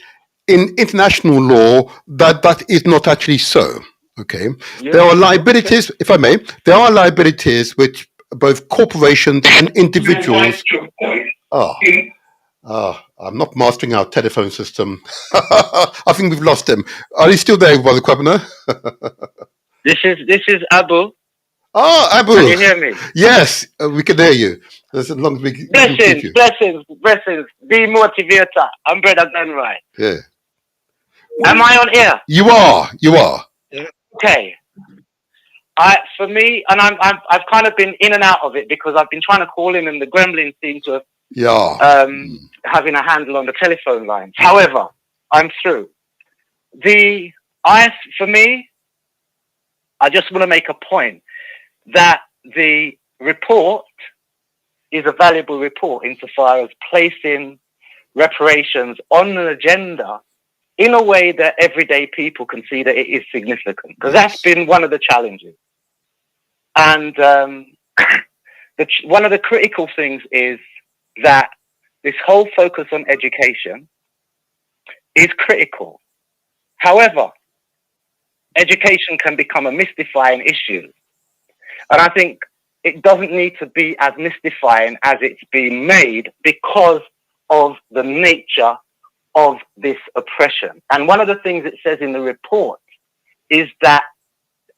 in international law, that is not actually so. Okay, yeah. There are liabilities, if I may. There are liabilities which both corporations and individuals. I'm not mastering our telephone system. I think we've lost him. Are you still there, Brother Kwabena? This is Abu. Oh, Abu. Can you hear me? Yes, we can hear you. As long as we Blessings. Be motivator. I'm Brother Glenroy. Yeah. Am I on air? You are. Okay. For me, and I've kind of been in and out of it because I've been trying to call in, and the gremlins seem to have having a handle on the telephone lines. However, I'm through. For me, I just want to make a point that the report is a valuable report insofar as placing reparations on an agenda in a way that everyday people can see that it is significant, because that's been one of the challenges. And one of the critical things is that this whole focus on education is critical. However, education can become a mystifying issue. And I think it doesn't need to be as mystifying as it's being made because of the nature of this oppression. And one of the things it says in the report is that,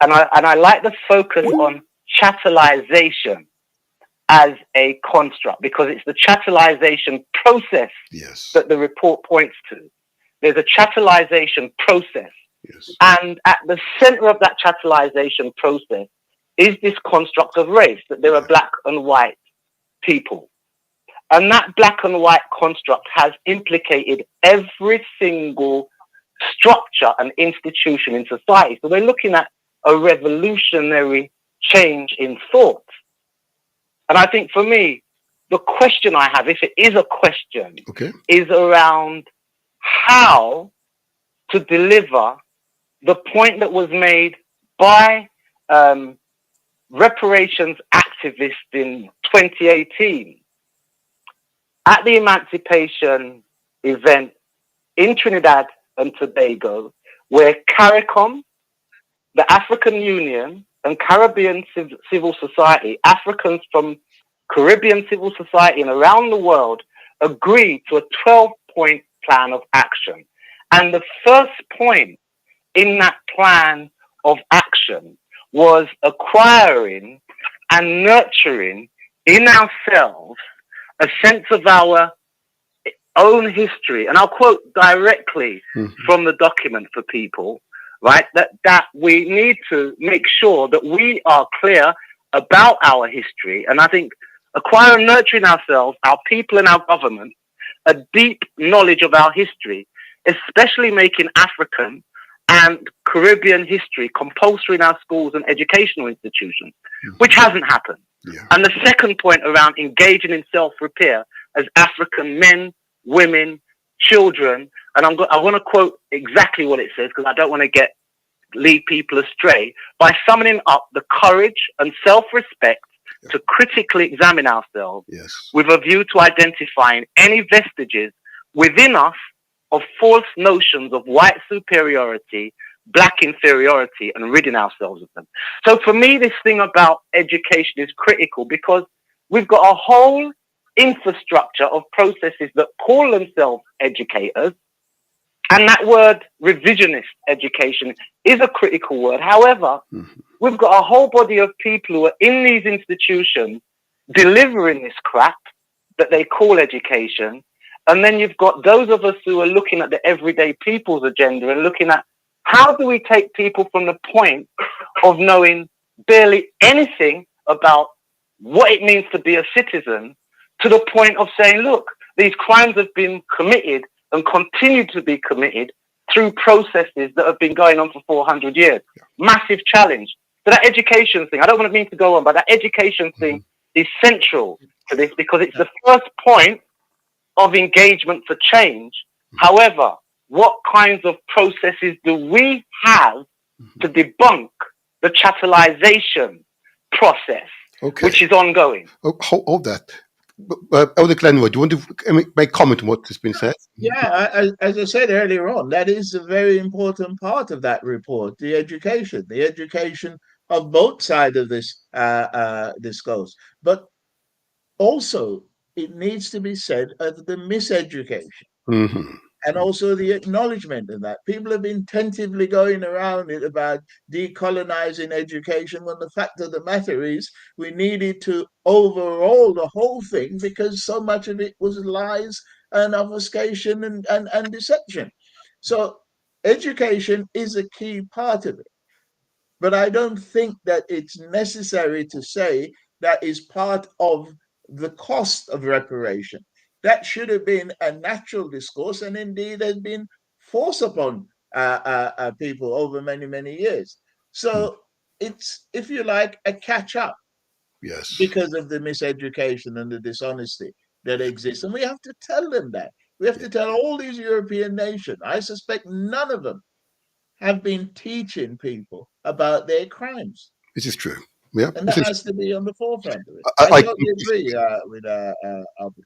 and I like the focus on chattelization as a construct, because it's the chattelization process that the report points to. There's a chattelization process. Yes. And at the center of that chattelization process is this construct of race, that there are black and white people. And that black and white construct has implicated every single structure and institution in society. So we're looking at a revolutionary change in thought. And I think for me, the question I have, if it is a question, is around how to deliver the point that was made by reparations activists in 2018 at the emancipation event in Trinidad and Tobago, where CARICOM, the African Union, and Caribbean civil society, Africans from Caribbean civil society and around the world, agreed to a 12-point plan of action. And the first point in that plan of action was acquiring and nurturing in ourselves a sense of our own history. And I'll quote directly from the document for people, right? That we need to make sure that we are clear about our history. And I think acquire and nurture in ourselves, our people and our government, a deep knowledge of our history, especially making African and Caribbean history compulsory in our schools and educational institutions, which hasn't happened. Yeah. And the second point around engaging in self-repair as African men, women, children, and I want to quote exactly what it says because I don't want to lead people astray, by summoning up the courage and self-respect to critically examine ourselves with a view to identifying any vestiges within us of false notions of white superiority, black inferiority, and ridding ourselves of them. So for me, this thing about education is critical because we've got a whole infrastructure of processes that call themselves educators, and that word revisionist education is a critical word. However, we've got a whole body of people who are in these institutions delivering this crap that they call education. And then you've got those of us who are looking at the everyday people's agenda and looking at how do we take people from the point of knowing barely anything about what it means to be a citizen to the point of saying, look, these crimes have been committed and continue to be committed through processes that have been going on for 400 years. Massive challenge. So that education thing, I don't want to mean to go on, but that education thing is central to this because it's the first point of engagement for change. However, what kinds of processes do we have to debunk the chattelization process, which is ongoing? Hold that. Elder Glenwood, do you want to make comment on what has been said? Yeah, as I said earlier on, that is a very important part of that report, the education of both sides of this discourse. But also, it needs to be said of the miseducation and also the acknowledgement of that. People have been tentatively going around it about decolonizing education when the fact of the matter is we needed to overhaul the whole thing because so much of it was lies and obfuscation and deception. So education is a key part of it. But I don't think that it's necessary to say that is part of the cost of reparation. That should have been a natural discourse and indeed has been forced upon people over many, many years. So it's, if you like, a catch up. Yes. Because of the miseducation and the dishonesty that exists. And we have to tell them that. We have to tell all these European nations. I suspect none of them have been teaching people about their crimes. This is true. Yeah, and that has to be on the forefront of it. I totally agree with Albert.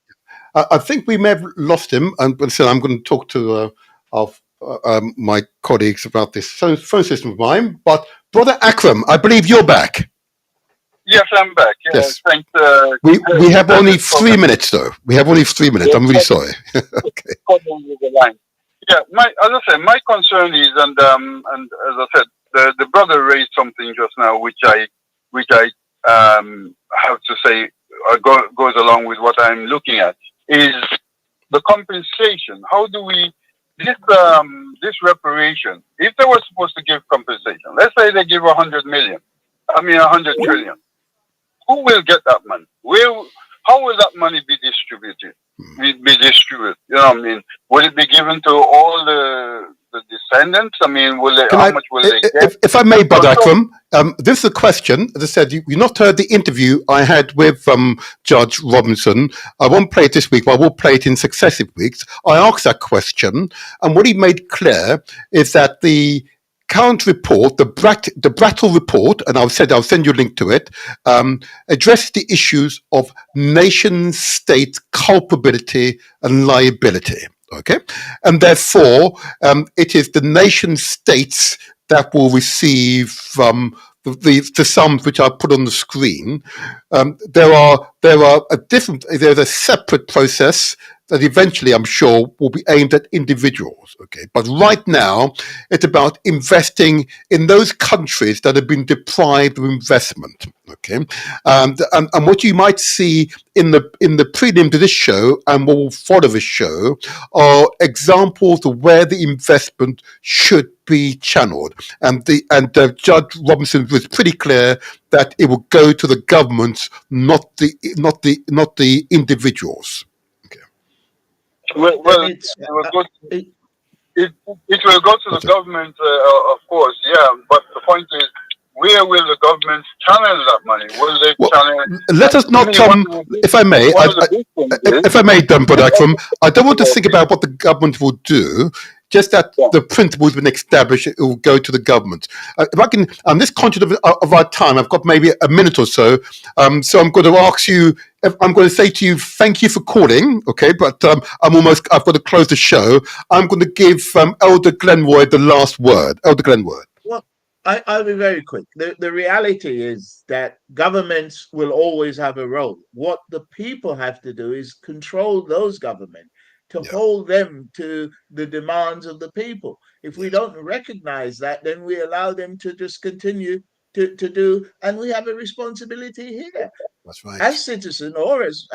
I think we may have lost him, and so I'm going to talk to my colleagues about this phone system of mine. But Brother Akram, I believe you're back. Yes, I'm back. Yes. Thanks. We have only 3 minutes, though. We have only 3 minutes. I'm really sorry. Okay. Yeah, as I said, my concern is, and as I said, the brother raised something just now, which I have to say goes along with what I'm looking at, is the compensation. How do we this reparation? If they were supposed to give compensation, let's say they give 100 trillion. Who will get that money? How will that money be distributed? Be distributed. You know what I mean? Will it be given to all the descendants? I mean, how much will they get? If I may, Brother Akram, this is a question. As I said, you not heard the interview I had with Judge Robinson. I won't play it this week, but I will play it in successive weeks. I asked that question, and what he made clear is that the current report, the Brattle report, and I'll send you a link to it, addressed the issues of nation-state culpability and liability. Okay, and therefore it is the nation states that will receive the sums which I put on the screen. There's a separate process that eventually I'm sure will be aimed at individuals. Okay, but right now it's about investing in those countries that have been deprived of investment. Okay, and what you might see in the prelim to this show and what will follow this show are examples of where the investment should be channeled, and Judge Robinson was pretty clear that it will go to the governments, not the individuals. Well, it will go to the government, of course, yeah. But the point is, where will the government channel that money? Will they channel? Let us not, if I may, Brother Akram, I don't want to think about what the government will do. Just that the principle has been established, it will go to the government. If I can, I'm this conscious of our time. I've got maybe a minute or so. So I'm going to ask you, I'm going to say to you, thank you for calling. Okay, but I've got to close the show. I'm going to give Elder Glenroy the last word. Elder Glenroy. Well, I'll be very quick. The reality is that governments will always have a role. What the people have to do is control those governments, to hold them to the demands of the people. If we don't recognize that, then we allow them to just continue to do, and we have a responsibility here. That's right. As citizens or as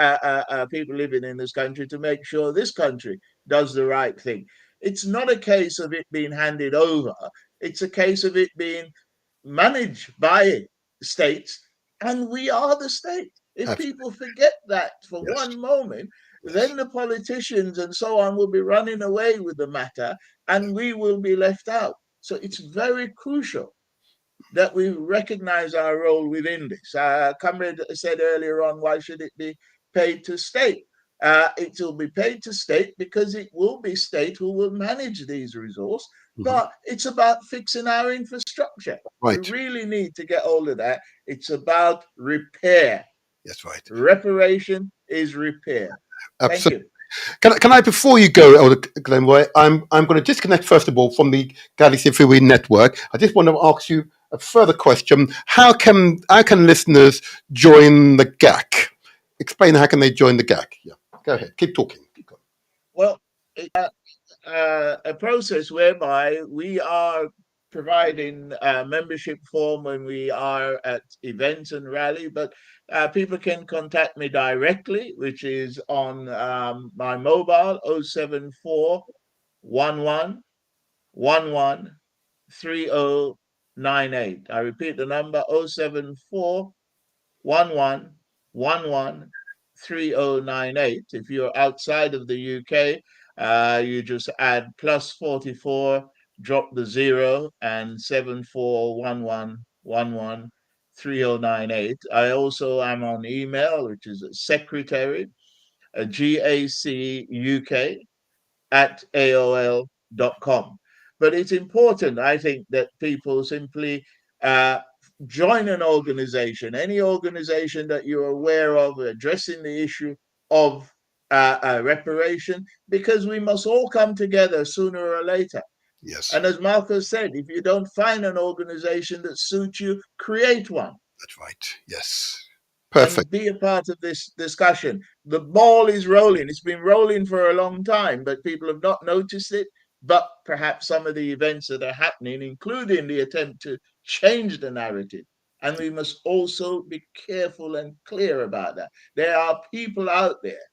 people living in this country, to make sure this country does the right thing. It's not a case of it being handed over. It's a case of it being managed by states, and we are the state. If people forget that for one moment, then the politicians and so on will be running away with the matter, and we will be left out. So it's very crucial that we recognize our role within this. Comrade said earlier on, why should it be paid to state? It will be paid to state because it will be state who will manage these resources. But it's about fixing our infrastructure. Right. We really need to get hold of that. It's about repair. That's right. Reparation is repair. Absolutely. Thank you. Can I, before you go, Elder Glenroy, I'm going to disconnect first of all from the Galaxy Freeway Network. I just want to ask you a further question. How can listeners join the GAC? Explain how can they join the GAC? Yeah, go ahead. Keep talking. Keep going. Well, it's a process whereby we are providing a membership form when we are at events and rally, but people can contact me directly, which is on my mobile 074 11 11 3098. I repeat the number 074 11 11 3098. If you're outside of the UK, you just add +44, drop the 0, and 741111 3098. I also am on email, which is secretary GACUK@AOL.com. But it's important, I think, that people simply join an organization, any organization that you're aware of addressing the issue of reparation, because we must all come together sooner or later. Yes. And as Marcus said, if you don't find an organization that suits you, create one. That's right. Yes. Perfect. And be a part of this discussion. The ball is rolling. It's been rolling for a long time, but people have not noticed it. But perhaps some of the events that are happening, including the attempt to change the narrative. And we must also be careful and clear about that. There are people out there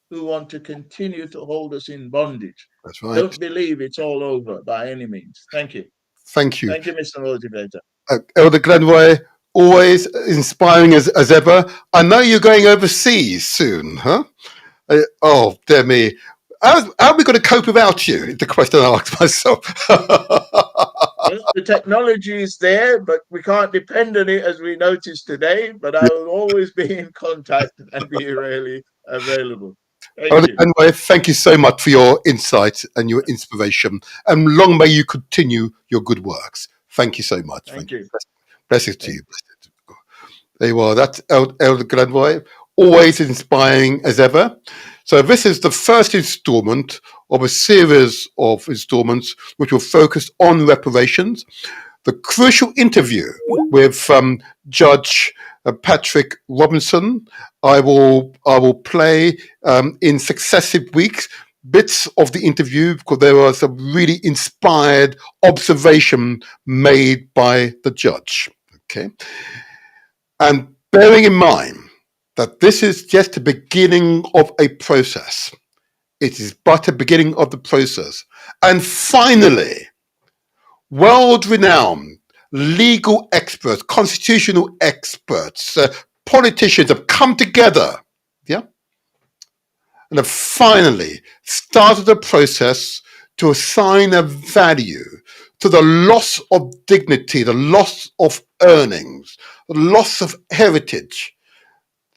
who want to continue to hold us in bondage. That's right. Don't believe it's all over by any means. Thank you. Thank you. Thank you, Mr. Motivator. Elder Glenroy, always inspiring as ever. I know you're going overseas soon, huh? Oh, dear me. How are we going to cope without you? Is the question I asked myself. Well, the technology is there, but we can't depend on it, as we noticed today. But I will always be in contact and be really available. Anyway, thank you so much for your insight and your inspiration. And long may you continue your good works. Thank you so much. Thank you. Blessings to you. There you are. That's Elder Glenroy, always inspiring as ever. So this is the first installment of a series of installments which will focus on reparations. The crucial interview with Judge Patrick Robinson, I will play in successive weeks bits of the interview because there was a really inspired observation made by the judge. Okay, and bearing in mind that this is just the beginning of a process. It is but a beginning of the process. And finally, world-renowned legal experts, constitutional experts, politicians have come together, yeah, and have finally started a process to assign a value to the loss of dignity, the loss of earnings, the loss of heritage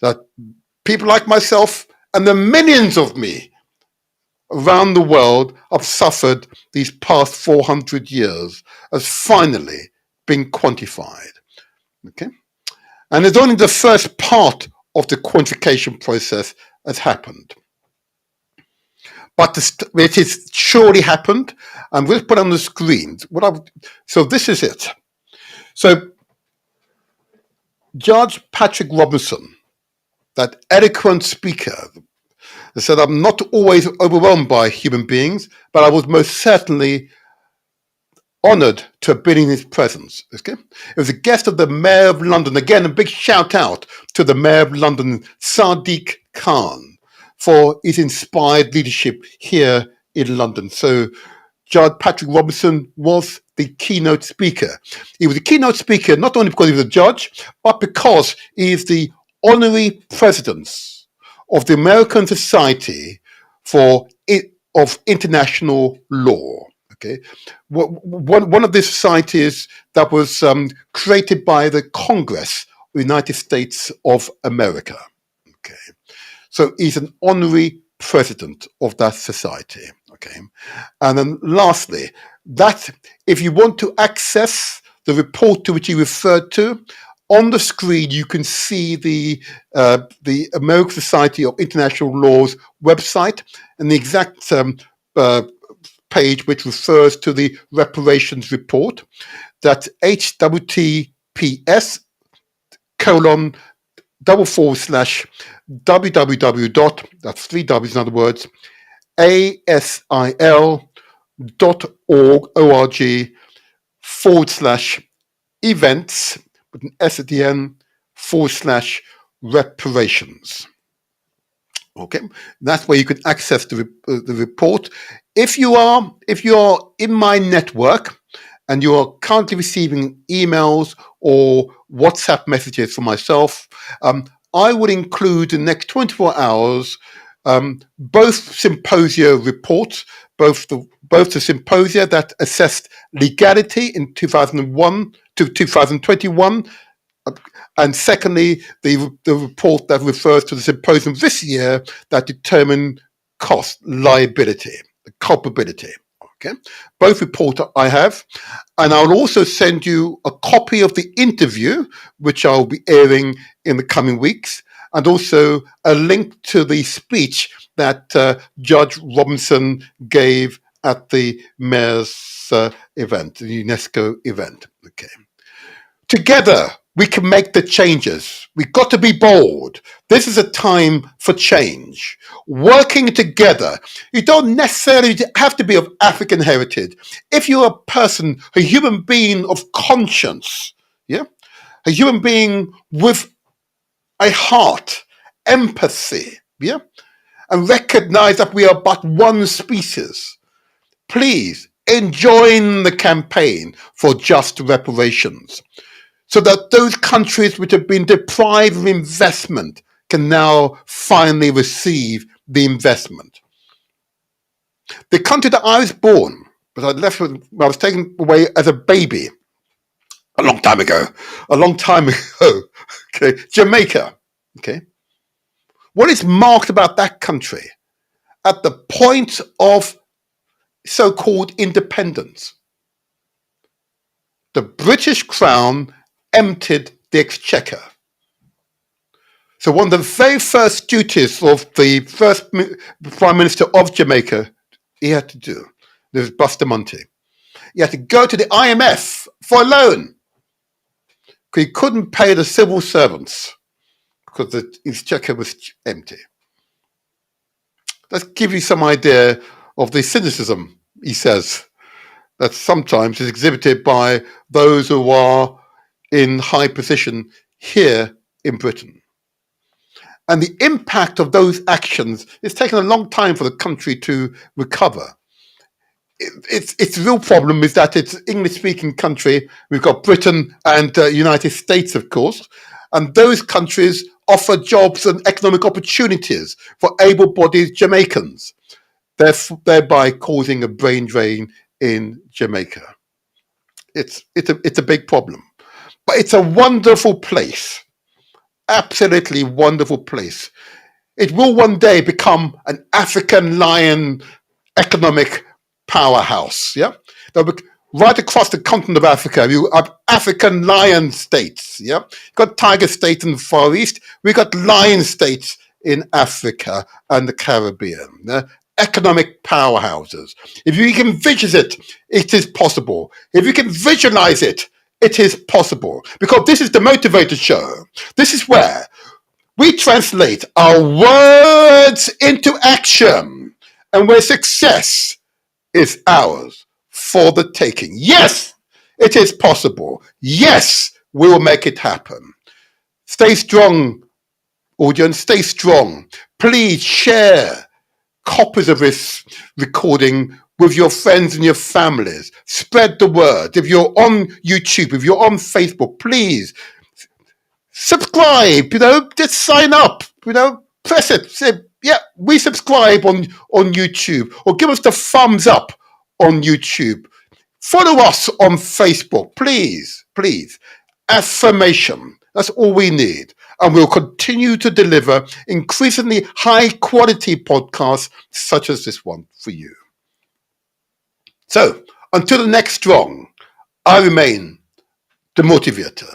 that people like myself and the millions of me around the world have suffered these past 400 years has finally been quantified. Okay? And it's only the first part of the quantification process has happened. But it has surely happened, and we'll put on the screen. So this is it. So Judge Patrick Robinson, that eloquent speaker, said, I'm not always overwhelmed by human beings, but I was most certainly honored to have been in his presence. Okay? It was a guest of the Mayor of London. Again, a big shout out to the Mayor of London, Sadiq Khan, for his inspired leadership here in London. So Judge Patrick Robinson was the keynote speaker. He was a keynote speaker not only because he was a judge, but because he is the honorary president of the American Society of International Law. Okay, one of the societies that was created by the Congress of the United States of America. Okay, so he's an honorary president of that society. Okay, and then lastly, that if you want to access the report to which he referred to, on the screen you can see the American Society of International Law's website and the exact page which refers to the reparations report. That's https://www. That's 3 W's in other words, asil.org/events with an S at the end /reparations. Okay, that's where you can access the report. If you are in my network and you are currently receiving emails or WhatsApp messages from myself, I would include in the next 24 hours both symposia reports, both the symposia that assessed legality in 2001 to 2021, and secondly, the report that refers to the symposium this year that determined cost, liability, the culpability. Okay, both reports I have, and I'll also send you a copy of the interview, which I'll be airing in the coming weeks, and also a link to the speech that Judge Robinson gave at the Mayor's event, the UNESCO event. Okay, together we can make the changes. We've got to be bold. This is a time for change. Working together. You don't necessarily have to be of African heritage. If you're a person, a human being of conscience, yeah, a human being with a heart, empathy, yeah, and recognize that we are but one species, please join the campaign for just reparations, so that those countries which have been deprived of investment can now finally receive the investment. The country that I was born, but I was taken away as a baby a long time ago. Okay, Jamaica. Okay, what is marked about that country at the point of so-called independence? The British Crown emptied the exchequer. So one of the very first duties of the first Prime Minister of Jamaica he had to do. There's Bustamante. He had to go to the IMF for a loan because he couldn't pay the civil servants because his checker was empty. Let's give you some idea of the cynicism, he says, that sometimes is exhibited by those who are in high position here in Britain. And the impact of those actions, it's taken a long time for the country to recover. Its real problem is that it's an English-speaking country. We've got Britain and United States, of course, and those countries offer jobs and economic opportunities for able-bodied Jamaicans, thereby causing a brain drain in Jamaica. It's a big problem, but it's a wonderful place, absolutely wonderful place. It will one day become an African lion economic powerhouse. Yeah, right across the continent of Africa, you have African lion states. Yeah, you've got tiger states in the Far East. We've got lion states in Africa and the Caribbean. Economic powerhouses. If you can visualize it, it is possible. If you can visualize it, it is possible. Because this is the Motivator Show. This is where we translate our words into action, and where success is ours for the taking. Yes, it is possible. Yes, we will make it happen. Stay strong, audience. Stay strong. Please share copies of this recording with your friends and your families. Spread the word. If you're on YouTube, if you're on Facebook, please subscribe, just sign up, press it. Say, yeah, we subscribe on YouTube, or give us the thumbs up on YouTube. Follow us on Facebook, please. Affirmation. That's all we need. And we'll continue to deliver increasingly high quality podcasts such as this one for you. So until the next strong, I remain the motivator.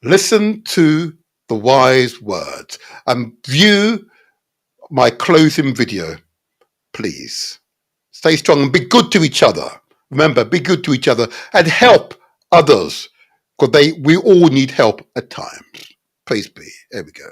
Listen to the wise words and view my closing video, please. Stay strong and be good to each other. Remember, be good to each other and help others, because we all need help at times. Praise be. There we go.